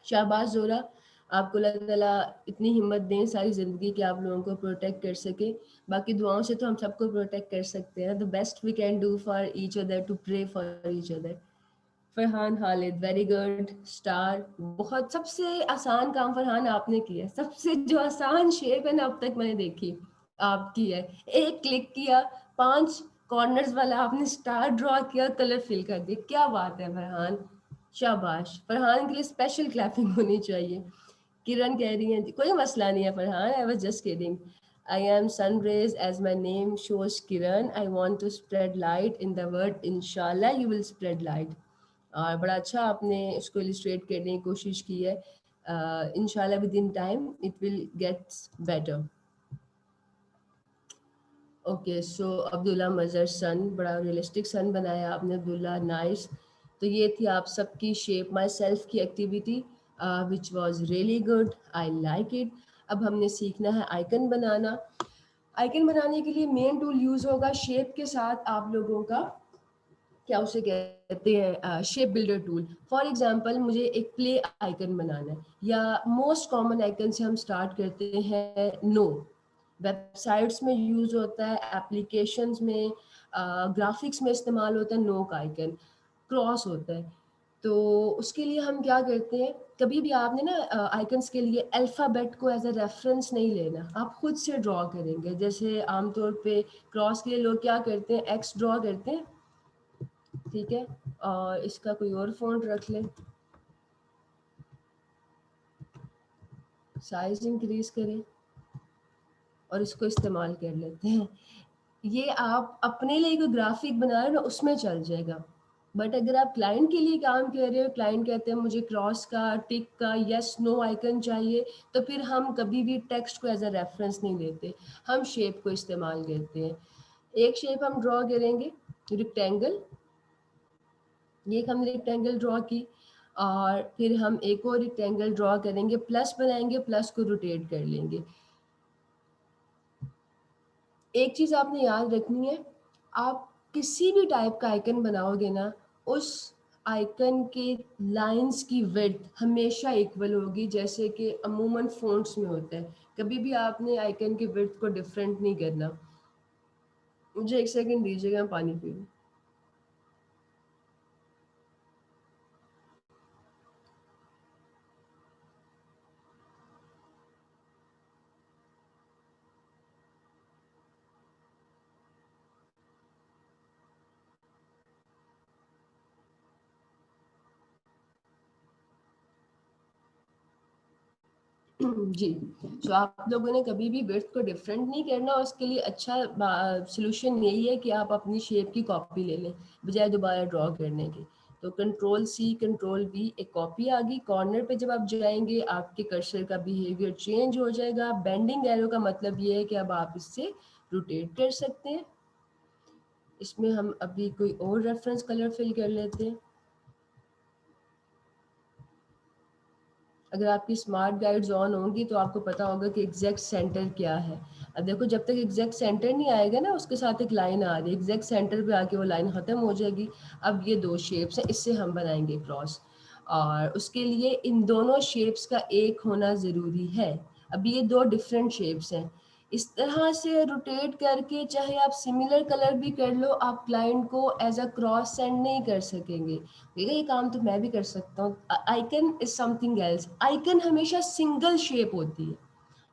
शाबाश जोरा, आपको अल्लाह ताला इतनी हिम्मत दें सारी ज़िंदगी कि आप लोगों को प्रोटेक्ट कर सके। बाकी दुआओं से तो हम सबको प्रोटेक्ट कर सकते हैं। The best we can do for each other, to pray for each other. Farhan Khalid, very good star. बहुत सबसे आसान काम फरहान आपने किया है, सबसे जो आसान शेप है ना अब तक मैंने देखी आपकी है। एक क्लिक किया, 5 कॉर्नर्स वाला आपने स्टार ड्रॉ किया, कलर फिल कर दिया, क्या बात है फरहान, शाबाश। फरहान के लिए स्पेशल क्लैपिंग होनी चाहिए। किरण कह रही है कोई मसला नहीं है Farhan, I was just kidding. I am sun rays as my name shows Kiran. I want to spread light in the word inshallah you will spread light. और बड़ा अच्छा आपने इसको इलिस्ट्रेट करने की कोशिश की है। इंशाल्लाह with in time it will gets better. Okay, so Abdullah Mazhar सन, बड़ा रियलिस्टिक सन बनाया आपने अब्दुल्ला, नाइस। तो ये थी आप सबकी शेप माई सेल्फ की activity which was really good, I like it. अब हमने सीखना है आइकन बनाना। आइकन बनाने के लिए मेन टूल यूज होगा शेप के साथ आप लोगों का, क्या उसे कहते हैं, shape builder tool. For example मुझे एक प्ले आइकन बनाना है, या मोस्ट कॉमन आइकन से हम स्टार्ट करते हैं, नो। वेबसाइट्स में यूज होता है, एप्लीकेशंस में, ग्राफिक्स में इस्तेमाल होता है नो का आइकन, क्रॉस होता है। तो उसके लिए हम क्या करते हैं, कभी भी आपने ना आइकन्स के लिए अल्फ़ाबेट को एज अ रेफरेंस नहीं लेना, आप खुद से ड्रॉ करेंगे। जैसे आमतौर पे क्रॉस के लिए लोग क्या करते हैं, एक्स ड्रॉ करते हैं, ठीक है, और इसका कोई और फ़ॉन्ट रख लें, साइज इंक्रीज करें और इसको इस्तेमाल कर लेते हैं। ये आप अपने लिए कोई ग्राफिक बना रहे हो ना, उसमें चल जाएगा। बट अगर आप क्लाइंट के लिए काम कर रहे हो, क्लाइंट कहते हैं मुझे क्रॉस का, टिक का, यस नो आइकन चाहिए, तो फिर हम कभी भी टेक्स्ट को एज अ रेफरेंस नहीं लेते, हम शेप को इस्तेमाल करते हैं। एक शेप हम ड्रॉ करेंगे, रेक्टेंगल, ये हमने रेक्टेंगल ड्रॉ की, और फिर हम एक और रेक्टेंगल ड्रॉ करेंगे, प्लस बनाएंगे, प्लस को रोटेट कर लेंगे। एक चीज़ आपने याद रखनी है, आप किसी भी टाइप का आइकन बनाओगे ना, उस आइकन के लाइंस की विड्थ हमेशा इक्वल होगी, जैसे कि अमूमन फ़ॉन्ट्स में होता है। कभी भी आपने आइकन की विड्थ को डिफरेंट नहीं करना। मुझे एक सेकंड दीजिएगा, मैं पानी पी लूँ। जी, तो आप लोगों ने कभी भी विड्थ को डिफरेंट नहीं करना, और उसके लिए अच्छा सॉल्यूशन यही है कि आप अपनी शेप की कॉपी ले लें बजाय दोबारा ड्रॉ करने के। तो कंट्रोल सी कंट्रोल वी, एक कॉपी आ गई। कॉर्नर पे जब आप जाएंगे आपके कर्सर का बिहेवियर चेंज हो जाएगा। बेंडिंग एरो का मतलब ये है कि अब आप इससे रोटेट कर सकते हैं। इसमें हम अभी कोई और रेफरेंस कलर फिल कर लेते हैं। अगर आपकी स्मार्ट गाइड्स ऑन होंगी तो आपको पता होगा कि एग्जैक्ट सेंटर क्या है। अब देखो जब तक एग्जैक्ट सेंटर नहीं आएगा ना, उसके साथ एक लाइन आ रही है, एग्जैक्ट सेंटर पे आके वो लाइन खत्म हो जाएगी। अब ये दो शेप्स हैं, इससे हम बनाएंगे क्रॉस, और उसके लिए इन दोनों शेप्स का एक होना ज़रूरी है। अब ये दो डिफरेंट शेप्स हैं, इस तरह से रोटेट करके चाहे आप सिमिलर कलर भी कर लो, आप क्लाइंट को एज अ क्रॉस सेंड नहीं कर सकेंगे। भैया ये काम तो मैं भी कर सकता हूँ। Icon is something else. Icon हमेशा सिंगल शेप होती है,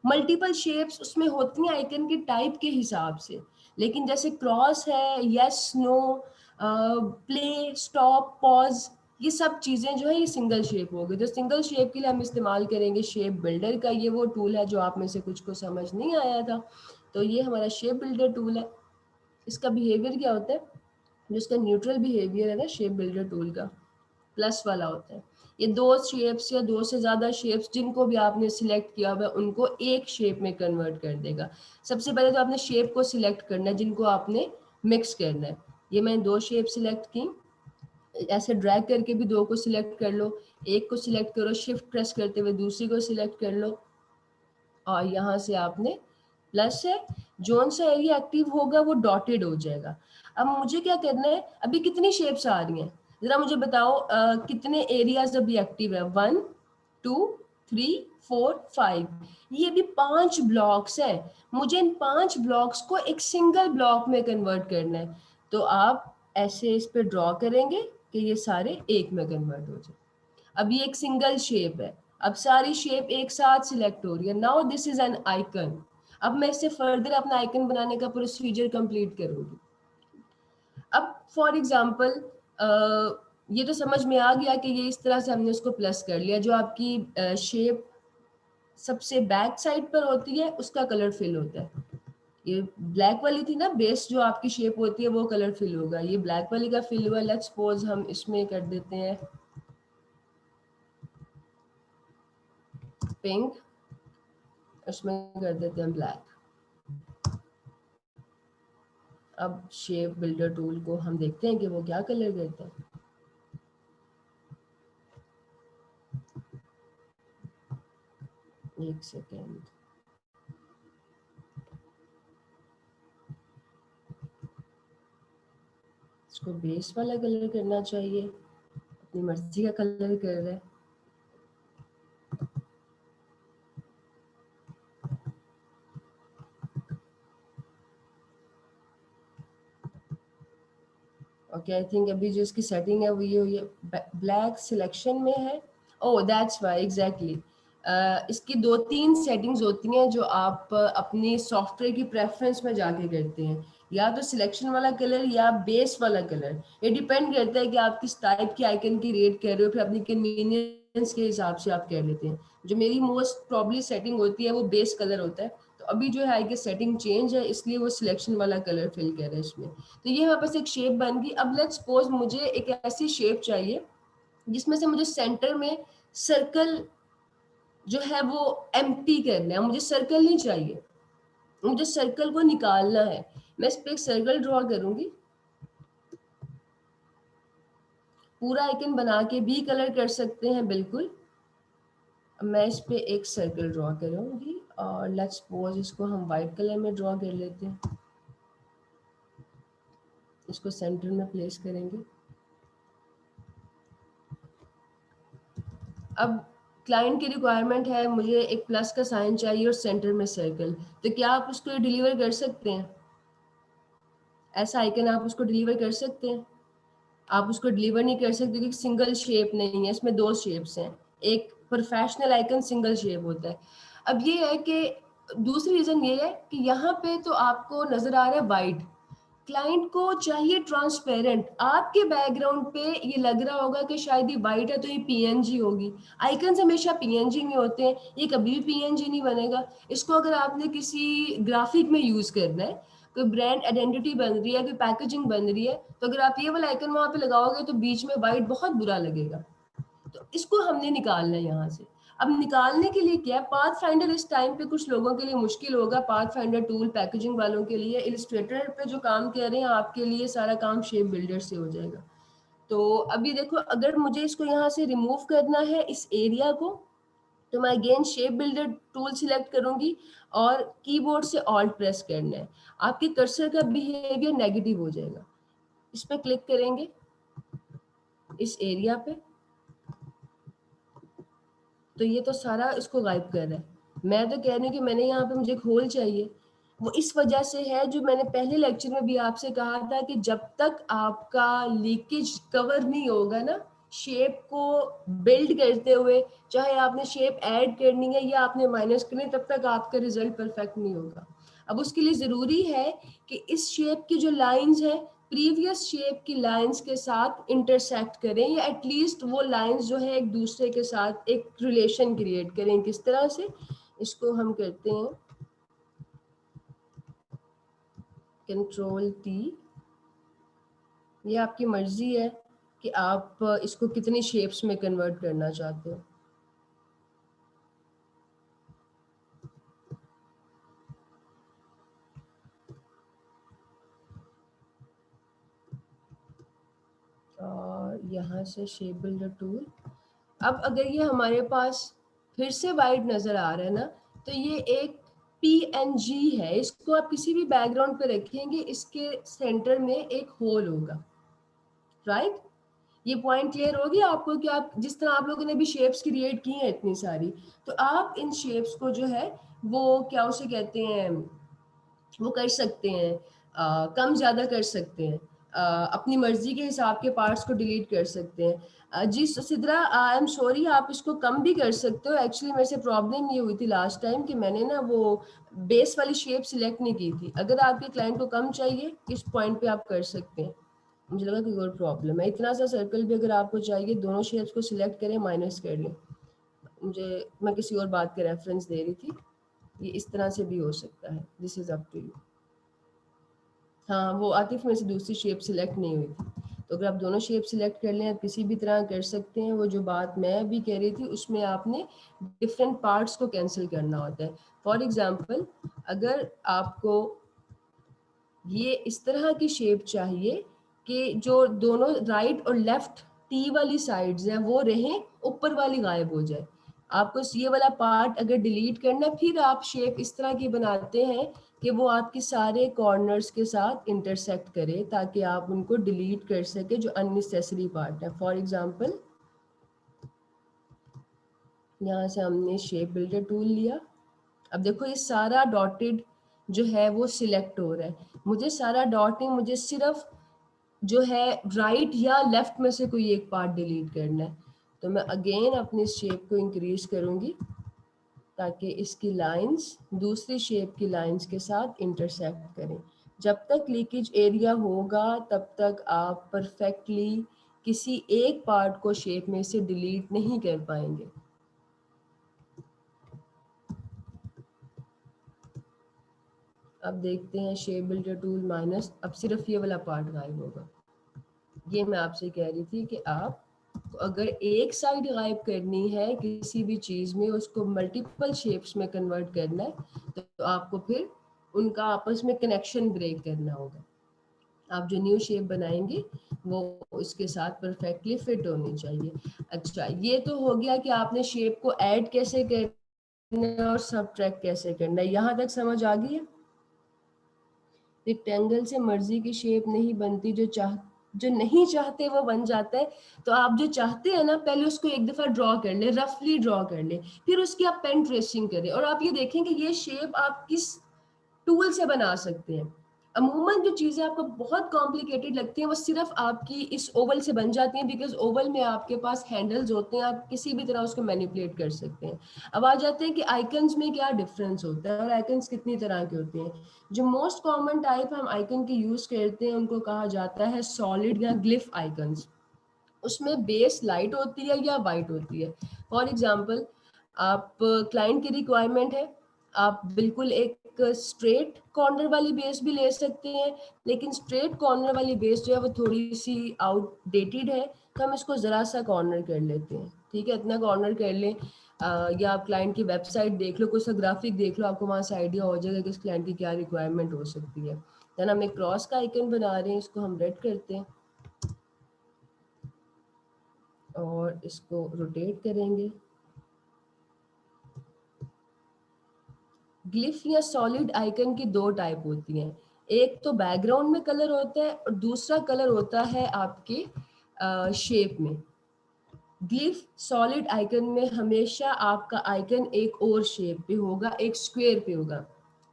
मल्टीपल शेप्स उसमें होती हैं आइकन के टाइप के हिसाब से, लेकिन जैसे क्रॉस है, yes no, play, stop, pause, ये सब चीज़ें जो है ये सिंगल शेप हो गई। तो सिंगल शेप के लिए हम इस्तेमाल करेंगे शेप बिल्डर का। ये वो टूल है जो आप में से कुछ को समझ नहीं आया था, तो ये हमारा शेप बिल्डर टूल है। इसका बिहेवियर क्या होता है, जो इसका न्यूट्रल बिहेवियर है ना शेप बिल्डर टूल का, प्लस वाला होता है। ये दो शेप्स या दो से ज़्यादा शेप्स जिनको भी आपने सिलेक्ट किया हुआ है उनको एक शेप में कन्वर्ट कर देगा। सबसे पहले तो आपने शेप को सिलेक्ट करना है जिनको आपने मिक्स करना है। ये मैंने दो शेप सिलेक्ट की, ऐसे ड्रैग करके भी दो को सिलेक्ट कर लो, एक को सिलेक्ट करो, शिफ्ट प्रेस करते हुए दूसरी को सिलेक्ट कर लो, और यहाँ से आपने प्लस है, जोन सा एरिया एक्टिव होगा वो डॉटेड हो जाएगा। अब मुझे क्या करना है, अभी कितनी शेप्स आ रही हैं जरा मुझे बताओ, कितने एरियाज अभी एक्टिव है, 1 2 3 4 5, ये भी 5 ब्लॉक्स हैं। मुझे इन 5 ब्लॉक्स को एक सिंगल ब्लॉक में कन्वर्ट करना है, तो आप ऐसे इस पे ड्रॉ करेंगे कि ये सारे एक में कन्वर्ट हो जाए। अब ये एक सिंगल शेप है, अब सारी शेप एक साथ सिलेक्ट हो रही है। Now this is an icon. अब मैं इससे फर्दर अपना आइकन बनाने का प्रोसीजर कंप्लीट करूंगी। अब फॉर एग्जांपल ये तो समझ में आ गया कि ये इस तरह से हमने उसको प्लस कर लिया। जो आपकी शेप सबसे बैक साइड पर होती है उसका कलर फिल होता है। ये ब्लैक वाली थी ना बेस, जो आपकी शेप होती है वो कलर फिल होगा, ये ब्लैक वाली का फिल हुआ। लेट्स सपोज हम इसमें कर देते हैं पिंक, उसमें कर देते हैं ब्लैक। अब शेप बिल्डर टूल को हम देखते हैं कि वो क्या कलर करता है। एक सेकेंड, इसको बेस वाला कलर करना चाहिए, अपनी मर्जी का कलर कर रहा है। ओके, आई थिंक अभी जो इसकी सेटिंग है वो ये ब्लैक सिलेक्शन में है। Oh that's why, exactly. इसकी 2-3 सेटिंग्स होती हैं जो आप अपनी सॉफ्टवेयर की प्रेफरेंस में जाके करते हैं, या तो सिलेक्शन वाला कलर या बेस वाला कलर। ये डिपेंड करता है कि आप किस टाइप की आइकन की रेट कर रहे हो, फिर अपनी कन्वीनियंस के हिसाब से आप कर लेते हैं। जो मेरी मोस्ट प्रॉब्ली सेटिंग होती है वो बेस कलर होता है, तो अभी जो है कि सेटिंग चेंज है इसलिए वो सिलेक्शन वाला कलर फिल कर रहा है इसमें। तो ये हमारे पास एक शेप बन गई। अब लेट्स सपोज मुझे एक ऐसी शेप चाहिए जिसमें से मुझे सेंटर में सर्कल जो है वो एम्प्टी करना है, मुझे सर्कल नहीं चाहिए, मुझे सर्कल को निकालना है। मैं इस पे एक सर्कल ड्रॉ करूंगी, पूरा आइकन बना के भी कलर कर सकते हैं बिल्कुल। मैं इस पे एक सर्कल ड्रॉ करूंगी और लेट्स सपोज इसको हम वाइट कलर में ड्रॉ कर लेते हैं, इसको सेंटर में प्लेस करेंगे। अब क्लाइंट की रिक्वायरमेंट है मुझे एक प्लस का साइन चाहिए और सेंटर में सर्कल, तो क्या आप उसको डिलीवर कर सकते हैं? ऐसा आइकन आप उसको डिलीवर कर सकते हैं? आप उसको डिलीवर नहीं कर सकते क्योंकि सिंगल शेप नहीं है, इसमें दो शेप्स हैं। एक प्रोफेशनल आइकन सिंगल शेप होता है। अब ये है कि दूसरी रीजन ये है कि यहाँ पे तो आपको नजर आ रहा है वाइट, क्लाइंट को चाहिए ट्रांसपेरेंट। आपके बैकग्राउंड पे ये लग रहा होगा कि शायद ये वाइट है तो ये पीएनजी होगी। आइकन्स हमेशा पीएनजी में होते हैं, ये कभी भी पीएनजी नहीं बनेगा। इसको अगर आपने किसी ग्राफिक में यूज करना है, कोई ब्रांड आइडेंटिटी बन रही है, कोई पैकेजिंग बन रही है, तो अगर आप ये वाला आइकन वहां पे लगाओगे तो बीच में वाइट बहुत बुरा लगेगा। तो इसको हमने निकालना है यहाँ से। अब निकालने के लिए क्या, पाथ फाइंडर इस टाइम पे कुछ लोगों के लिए मुश्किल होगा, पाथ फाइंडर टूल पैकेजिंग वालों के लिए। इलस्ट्रेटर पे जो काम कर रहे हैं आपके लिए सारा काम शेप बिल्डर से हो जाएगा। तो अभी देखो, अगर मुझे इसको यहाँ से रिमूव करना है इस एरिया को, तो मैं again shape builder tool select करूंगी और कीबोर्ड से ऑल्ट प्रेस करना है। आपके कर्सर का बिहेवियर नेगेटिव हो जाएगा। इस पे क्लिक करेंगे, इस एरिया पे, तो ये तो सारा इसको गायब कर रहा है। मैं तो कह रही हूँ कि मैंने यहाँ पे मुझे एक होल चाहिए। वो इस वजह से है, जो मैंने पहले लेक्चर में भी आपसे कहा था कि जब तक आपका लीकेज कवर नहीं होगा ना, शेप को बिल्ड करते हुए, चाहे आपने शेप ऐड करनी है या आपने माइनस करनी है, तब तक आपका रिजल्ट परफेक्ट नहीं होगा। अब उसके लिए जरूरी है कि इस शेप की जो लाइंस है प्रीवियस शेप की लाइंस के साथ इंटरसेक्ट करें, या एटलीस्ट वो लाइंस जो है एक दूसरे के साथ एक रिलेशन क्रिएट करें। किस तरह से? इसको हम करते हैं Ctrl+T। ये आपकी मर्जी है कि आप इसको कितनी शेप्स में कन्वर्ट करना चाहते हो। और यहाँ से शेप बिल्डर टूल। अब अगर ये हमारे पास फिर से वाइट नजर आ रहा है ना, तो ये एक PNG है। इसको आप किसी भी बैकग्राउंड पे रखेंगे, इसके सेंटर में एक होल होगा, राइट? ये पॉइंट क्लियर हो गया आपको कि आप जिस तरह आप लोगों ने भी शेप्स क्रिएट की हैं इतनी सारी, तो आप इन शेप्स को जो है वो क्या उसे कहते हैं, वो कर सकते हैं, कम ज़्यादा कर सकते हैं, अपनी मर्जी के हिसाब के पार्ट्स को डिलीट कर सकते हैं। जी सिद्रा, आई एम सॉरी, आप इसको कम भी कर सकते हो। एक्चुअली मेरे से प्रॉब्लम ये हुई थी लास्ट टाइम कि मैंने ना वो बेस वाली शेप सिलेक्ट नहीं की थी। अगर आपके क्लाइंट को कम चाहिए, इस पॉइंट पे आप कर सकते हैं। मुझे लगा कि और प्रॉब्लम है। इतना सा सर्कल भी अगर आपको चाहिए, दोनों शेप्स को सिलेक्ट करें, माइनस कर लें। मैं किसी और बात का रेफरेंस दे रही थी। ये इस तरह से भी हो सकता है, this is up to you. हाँ, वो आतिफ में से दूसरी शेप सिलेक्ट नहीं हुई थी, तो अगर आप दोनों शेप सिलेक्ट कर लें, आप किसी भी तरह कर सकते हैं। वो जो बात मैं भी कह रही थी, उसमें आपने डिफरेंट पार्ट्स को कैंसिल करना होता है। फॉर एग्जांपल, अगर आपको ये इस तरह की शेप चाहिए कि जो दोनों राइट और लेफ्ट टी वाली साइड्स हैं वो रहें, ऊपर वाली गायब हो जाए, आपको ये वाला पार्ट अगर डिलीट करना है, फिर आप शेप इस तरह की बनाते हैं कि वो आपके सारे कॉर्नर्स के साथ इंटरसेक्ट करे, ताकि आप उनको डिलीट कर सके जो अननेसेसरी पार्ट है। फॉर एग्जांपल, यहाँ से हमने शेप बिल्डर टूल लिया। अब देखो ये सारा डॉटेड जो है वो सिलेक्ट हो रहा है। मुझे सारा डॉट नहीं, मुझे सिर्फ जो है राइट या लेफ्ट में से कोई एक पार्ट डिलीट करना है। तो मैं अगेन अपनी शेप को इंक्रीज करूंगी ताकि इसकी लाइंस दूसरी शेप की लाइंस के साथ इंटरसेक्ट करें। जब तक लीकेज एरिया होगा तब तक आप परफेक्टली किसी एक पार्ट को शेप में से डिलीट नहीं कर पाएंगे। अब देखते हैं शेप बिल्डर टूल माइनस, अब सिर्फ ये वाला पार्ट गायब होगा। ये मैं आपसे कह रही थी कि आप अगर एक साइड गायब करनी है किसी भी चीज में, उसको मल्टीपल शेप्स में कन्वर्ट करना है, तो आपको फिर उनका आपस में कनेक्शन ब्रेक करना होगा। आप जो न्यू शेप बनाएंगे वो उसके साथ परफेक्टली फिट होनी चाहिए। अच्छा, ये तो हो गया कि आपने शेप को ऐड कैसे करना है और सबट्रैक्ट कैसे करना है। यहाँ तक समझ आ गई है? रेक्टेंगल से मर्जी की शेप नहीं बनती, जो नहीं चाहते वो बन जाता है। तो आप जो चाहते हैं ना, पहले उसको एक दफा ड्रॉ कर ले, रफली ड्रॉ कर ले, फिर उसकी आप पेन ट्रेसिंग करें, और आप ये देखें कि ये शेप आप किस टूल से बना सकते हैं। अमूमन जो चीज़ें आपको बहुत कॉम्प्लिकेटेड लगती हैं वो सिर्फ आपकी इस ओवल से बन जाती हैं, बिकॉज ओवल में आपके पास हैंडल्स होते हैं, आप किसी भी तरह उसको मैनिपुलेट कर सकते हैं। अब आ जाते हैं कि आइकन्स में क्या डिफरेंस होता है और आइकन्स कितनी तरह के होते हैं। जो मोस्ट कॉमन टाइप हम आइकन की यूज़ करते हैं उनको कहा जाता है सॉलिड या ग्लिफ आइकन्स। उसमें बेस लाइट होती है या वाइट होती है। फॉर एग्जांपल, आप क्लाइंट की रिक्वायरमेंट है, आप बिल्कुल एक स्ट्रेट कॉर्नर वाली बेस भी ले सकते हैं, लेकिन स्ट्रेट कॉर्नर वाली बेस जो है वो थोड़ी सी आउटडेटेड है, तो हम इसको ज़रा सा कॉर्नर कर लेते हैं। ठीक है, इतना कॉर्नर कर लें। या आप क्लाइंट की वेबसाइट देख लो, कुछ सा ग्राफिक देख लो, आपको वहाँ से आइडिया हो जाएगा कि इस क्लाइंट की क्या रिक्वायरमेंट हो सकती है। देन हम एक क्रॉस का आइकन बना रहे हैं, इसको हम रेड करते हैं और इसको रोटेट करेंगे। ग्लिफ या सॉलिड आइकन की दो टाइप होती हैं। एक तो बैकग्राउंड में कलर होता है और दूसरा कलर होता है आपके शेप में। ग्लिफ सॉलिड आइकन में हमेशा आपका आइकन एक और शेप पे होगा, एक स्क्वायर पे होगा।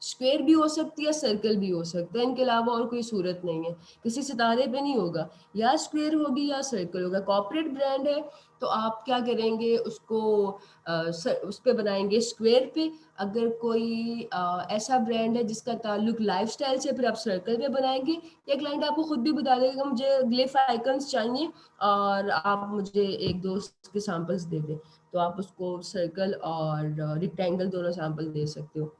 स्क्वायर भी हो सकती है, सर्कल भी हो सकता है, इनके अलावा और कोई सूरत नहीं है। किसी सितारे पे नहीं होगा, या स्क्वायर होगी या सर्कल होगा। कॉर्पोरेट ब्रांड है तो आप क्या करेंगे, उसको उस पे बनाएंगे स्क्वायर पे। अगर कोई ऐसा ब्रांड है जिसका ताल्लुक लाइफस्टाइल से, फिर आप सर्कल पे बनाएंगे। या क्लाइंट आपको खुद भी बता देगा मुझे ग्लिफ आइकन्स चाहिए और आप मुझे एक दो के सैंपल्स दे दें, तो आप उसको सर्कल और रेक्टेंगल दोनों सैंपल दे सकते हो।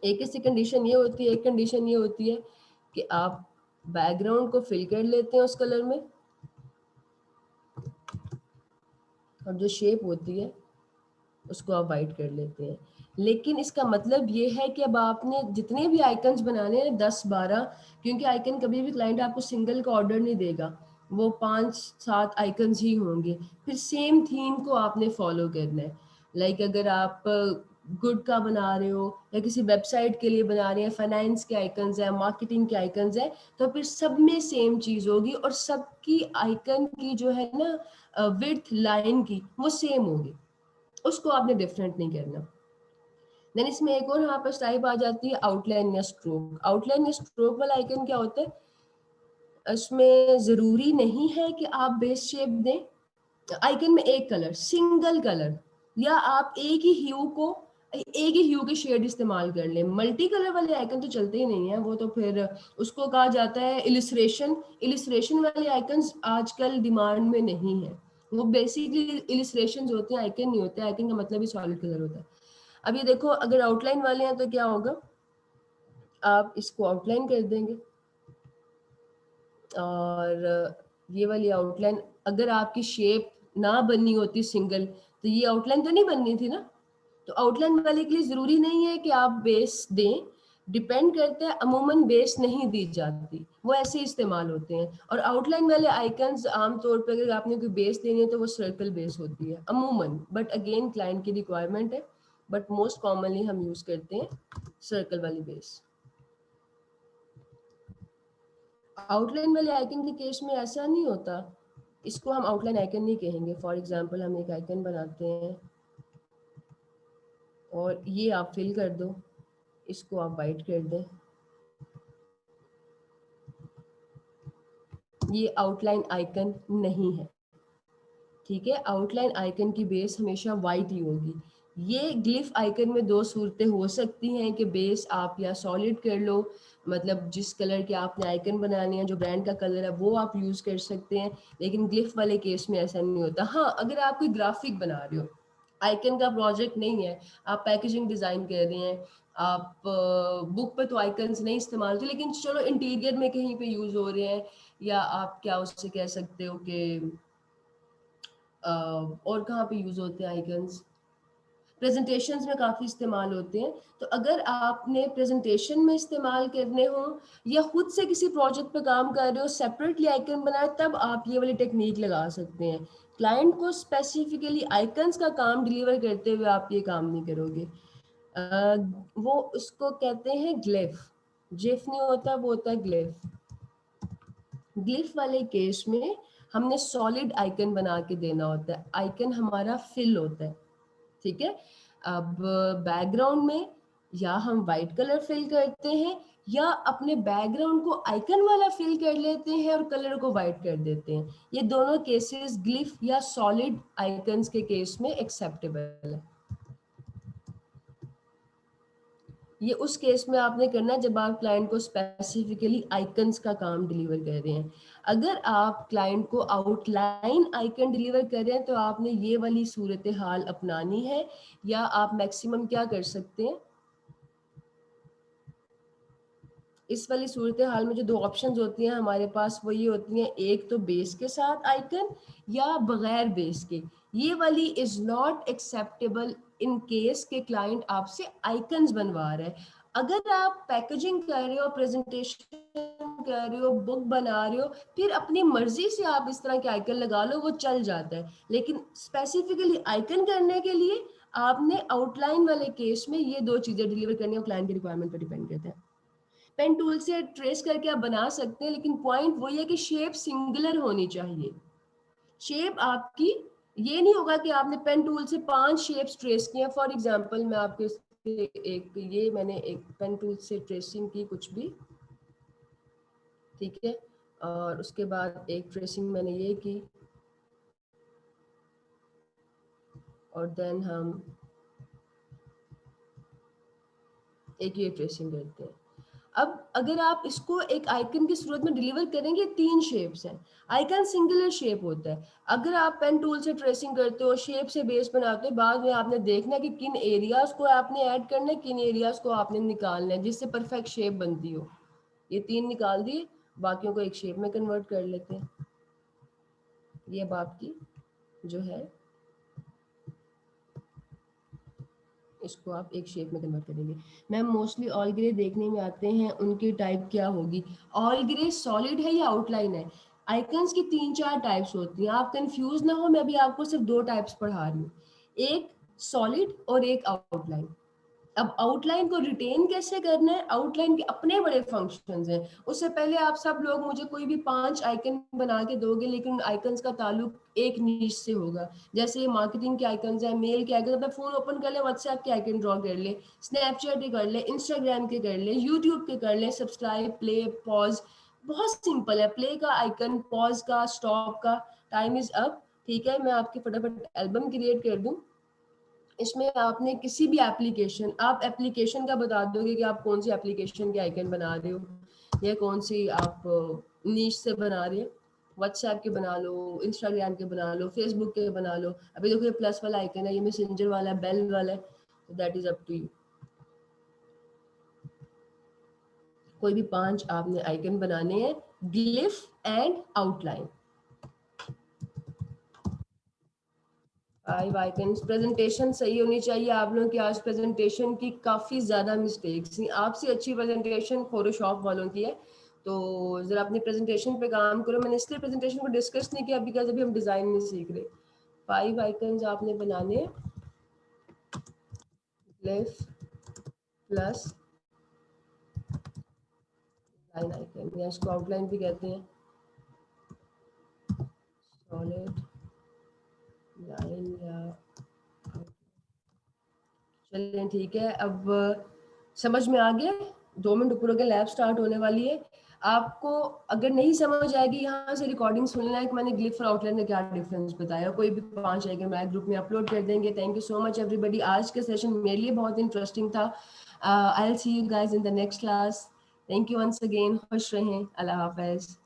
एक इसकी कंडीशन ये होती है, एक कंडीशन ये होती है कि आप बैकग्राउंड को फिल कर लेते हैं उस कलर में, और जो शेप होती है उसको आप वाइट कर लेते हैं। लेकिन इसका मतलब ये है कि अब आपने जितने भी आइकन्स बनाने हैं 10-12, क्योंकि आइकन कभी भी क्लाइंट आपको सिंगल का ऑर्डर नहीं देगा, वो 5-7 आइकन्स ही होंगे। फिर सेम थीम को आपने फॉलो करना है। लाइक अगर आप गुड का बना रहे हो या किसी वेबसाइट के लिए बना रहे हैं, फाइनेंस के आइकन्स है, मार्केटिंग के आइकन्स है, तो फिर सब में सेम चीज होगी और सबकी आइकन की जो है ना विड्थ लाइन की वो सेम होगी, उसको आपने डिफरेंट नहीं करना। देन इसमें एक और यहाँ पर टाइप आ जाती है आउटलाइन या स्ट्रोक। आउटलाइन या स्ट्रोक वाला आइकन क्या होता है, इसमें जरूरी नहीं है कि आप बेस शेप दें। आइकन में एक कलर, सिंगल कलर, या आप एक ही ह्यू के शेड इस्तेमाल कर लें। मल्टी कलर वाले आइकन तो चलते ही नहीं है, वो तो फिर उसको कहा जाता है इलिस्ट्रेशन। इलिस्ट्रेशन वाले आइकन्स आजकल डिमांड में नहीं है, वो बेसिकली इलिस्ट्रेशन होते हैं, आइकन नहीं होते। आइकन का मतलब ही सॉलिड कलर होता है। अब ये देखो, अगर आउटलाइन वाले हैं तो क्या होगा, आप इसको आउटलाइन कर देंगे, और ये वाली आउटलाइन अगर आपकी शेप ना बनी होती सिंगल, तो ये आउटलाइन तो नहीं बननी थी ना। तो आउटलाइन वाले के लिए जरूरी नहीं है कि आप बेस दें, डिपेंड करता है। अमूमन बेस नहीं दी जाती, वो ऐसे इस्तेमाल होते हैं। और आउटलाइन वाले आइकन्स आमतौर पर अगर आपने कोई बेस देनी है तो वो सर्कल बेस होती है अमूमन, बट अगेन क्लाइंट की रिक्वायरमेंट है, बट मोस्ट कॉमनली हम यूज करते हैं सर्कल वाली बेस। आउटलाइन वाले आइकन के केस में ऐसा नहीं होता, इसको हम आउटलाइन आइकन नहीं कहेंगे। फॉर एग्जांपल हम एक आइकन बनाते हैं और ये आप फिल कर दो, इसको आप वाइट कर दें, ये आउटलाइन आइकन नहीं है, ठीक है। आउटलाइन आइकन की बेस हमेशा वाइट ही होगी। ये ग्लिफ आइकन में दो सूरतें हो सकती हैं कि बेस आप या सॉलिड कर लो, मतलब जिस कलर के आपने आइकन बनानी है, जो ब्रांड का कलर है वो आप यूज कर सकते हैं। लेकिन ग्लिफ वाले केस में ऐसा नहीं होता। हाँ, अगर आप कोई ग्राफिक बना रहे हो, आइकन का प्रोजेक्ट नहीं है, आप पैकेजिंग डिजाइन कर रहे हैं, आप बुक पे तो आइकन्स नहीं इस्तेमाल होते, लेकिन चलो इंटीरियर में कहीं पे यूज हो रहे हैं, या आप क्या उससे कह सकते हो कि और कहाँ पे यूज होते हैं आइकन्स, प्रेजेंटेशंस में काफ़ी इस्तेमाल होते हैं। तो अगर आपने प्रेजेंटेशन में इस्तेमाल करने हो या खुद से किसी प्रोजेक्ट पे काम कर रहे हो, सेपरेटली आइकन बनाए, तब आप ये वाली टेक्निक लगा सकते हैं। क्लाइंट को स्पेसिफिकली आइकन्स का काम डिलीवर करते हुए आप ये काम नहीं करोगे। वो उसको कहते हैं ग्लिफ। जिफ नहीं होता, वो होता है ग्लिफ। ग्लिफ वाले केस में हमने सॉलिड आइकन बना के देना होता है, आइकन हमारा फिल होता है, ठीक है। अब बैकग्राउंड में या हम वाइट कलर फिल करते हैं, या अपने बैकग्राउंड को आइकन वाला फिल कर लेते हैं और कलर को वाइट कर देते हैं। ये दोनों केसेस ग्लिफ या सॉलिड आइकन्स के केस में एक्सेप्टेबल है। ये उस केस में आपने करना है जब आप क्लाइंट को स्पेसिफिकली आइकन्स का काम डिलीवर कर रहे हैं। अगर आप क्लाइंट को आउटलाइन आइकन डिलीवर कर रहे हैं तो आपने ये वाली सूरत हाल अपनानी है। या आप मैक्सिमम क्या कर सकते हैं, इस वाली सूरत हाल में जो दो ऑप्शंस होती हैं हमारे पास, वो ये होती हैं, एक तो बेस के साथ आइकन या बगैर बेस के। ये वाली is not acceptable in case के क्लाइंट आपसे आइकन्स बनवा रहे हैं। अगर आप पैकेजिंग कर रहे हो, प्रेजेंटेशन कर रहे हो, बुक बना रहे हो, फिर अपनी मर्जी से आप इस तरह के आइकन लगा लो, वो चल जाता है। लेकिन स्पेसिफिकली आइकन करने के लिए आपने आउटलाइन वाले केस में ये 2 चीजें डिलीवर करनी है, क्लाइंट की रिक्वायरमेंट पर डिपेंड करता है। पेन टूल से ट्रेस करके आप बना सकते हैं, लेकिन पॉइंट वही है कि शेप सिंगुलर होनी चाहिए। शेप आपकी ये नहीं होगा कि आपने पेन टूल से 5 शेप्स ट्रेस किए। फॉर एग्जांपल मैं आपके एक ये मैंने एक पेन टूल से ट्रेसिंग की कुछ भी, ठीक है, और उसके बाद एक ट्रेसिंग मैंने ये की, और देन हम एक ये ट्रेसिंग करते हैं। अब अगर आप इसको एक आइकन की सूरत में डिलीवर करेंगे, 3 शेप्स हैं। आइकन सिंगुलर शेप होता है। अगर आप पेन टूल से ट्रेसिंग करते हो, शेप से बेस बनाते हो, बाद में आपने देखना है कि किन एरियाज को आपने ऐड करना है, किन एरियाज को आपने निकालना है, जिससे परफेक्ट शेप बनती हो। ये 3 निकाल दिए, बाकियों को एक शेप में कन्वर्ट कर लेते हैं। ये अब आपकी जो है इसको आप एक शेप में कन्वर्ट करेंगे। मैम मोस्टली ऑल ग्रे देखने में आते हैं, उनकी टाइप क्या होगी? ऑल ग्रे सॉलिड है या आउटलाइन है? आइकन्स की 3-4 टाइप्स होती हैं, आप कंफ्यूज ना हो, मैं भी आपको सिर्फ 2 टाइप्स पढ़ा रही हूँ, एक सॉलिड और एक आउटलाइन। अब आउटलाइन को रिटेन कैसे करना है? आउटलाइन के अपने बड़े फंक्शंस हैं। उससे पहले आप सब लोग मुझे कोई भी 5 आइकन बना के दोगे, लेकिन आइकन्स का ताल्लुक एक नीश से होगा। जैसे ये मार्केटिंग के आइकन्स हैं, मेल के आइकन, अपना फोन ओपन कर ले, व्हाट्सएप के आइकन ड्रॉ कर ले, स्नैपचैट के कर ले, इंस्टाग्राम के कर ले, यूट्यूब के कर ले, सब्सक्राइब, प्ले, पॉज, बहुत सिंपल है। प्ले का आइकन, पॉज का, स्टॉप का, टाइम इज अप, ठीक है। मैं आपकी फटाफट एल्बम क्रिएट कर दूं। इसमें आपने किसी भी एप्लीकेशन, आप एप्लीकेशन का बता दोगे कि आप कौन सी एप्लीकेशन के आइकन बना रहे हो, या कौन सी आप नीश से बना रहे हो। व्हाट्सएप के बना लो, इंस्टाग्राम के बना लो, फेसबुक के बना लो। अभी देखो ये प्लस वाला आइकन है, ये मैसेंजर वाला है, बेल वाला है, तो that is up to you. कोई भी 5 आपने आइकन बनाने हैं, glyph and outline. 5 icons. Presentation सही होनी चाहिए। आप लोगों की आज प्रेजेंटेशन की काफ़ी ज़्यादा मिस्टेक्स थी। आपसे अच्छी प्रेजेंटेशन फोटोशॉप वालों की है, तो ज़रा अपनी प्रेजेंटेशन पे काम करो। मैंने इसलिए प्रेजेंटेशन को डिस्कस नहीं किया बिकॉज अभी हम डिज़ाइन नहीं सीख रहे। 5 आइकन्स आपने बनाने, ग्लिफ प्लस लाइन आइकन, या इसको आउटलाइन भी कहते हैं, सॉलिड लाइन या। चलिए ठीक है, अब समझ में आ गया। 2 मिनट ऊपर हो गए, लैब स्टार्ट होने वाली है। आपको अगर नहीं समझ आएगी, यहाँ से रिकॉर्डिंग सुन लेना है कि मैंने ग्लिफ और आउटलाइन में क्या डिफरेंस बताया। कोई भी 5 आएगा, मैं ग्रुप में अपलोड कर देंगे। Thank you so much everybody. आज का सेशन मेरे लिए बहुत इंटरेस्टिंग था। I will see you guys in the next class. Thank you once again. खुश रहें। अल्लाह हाफिज।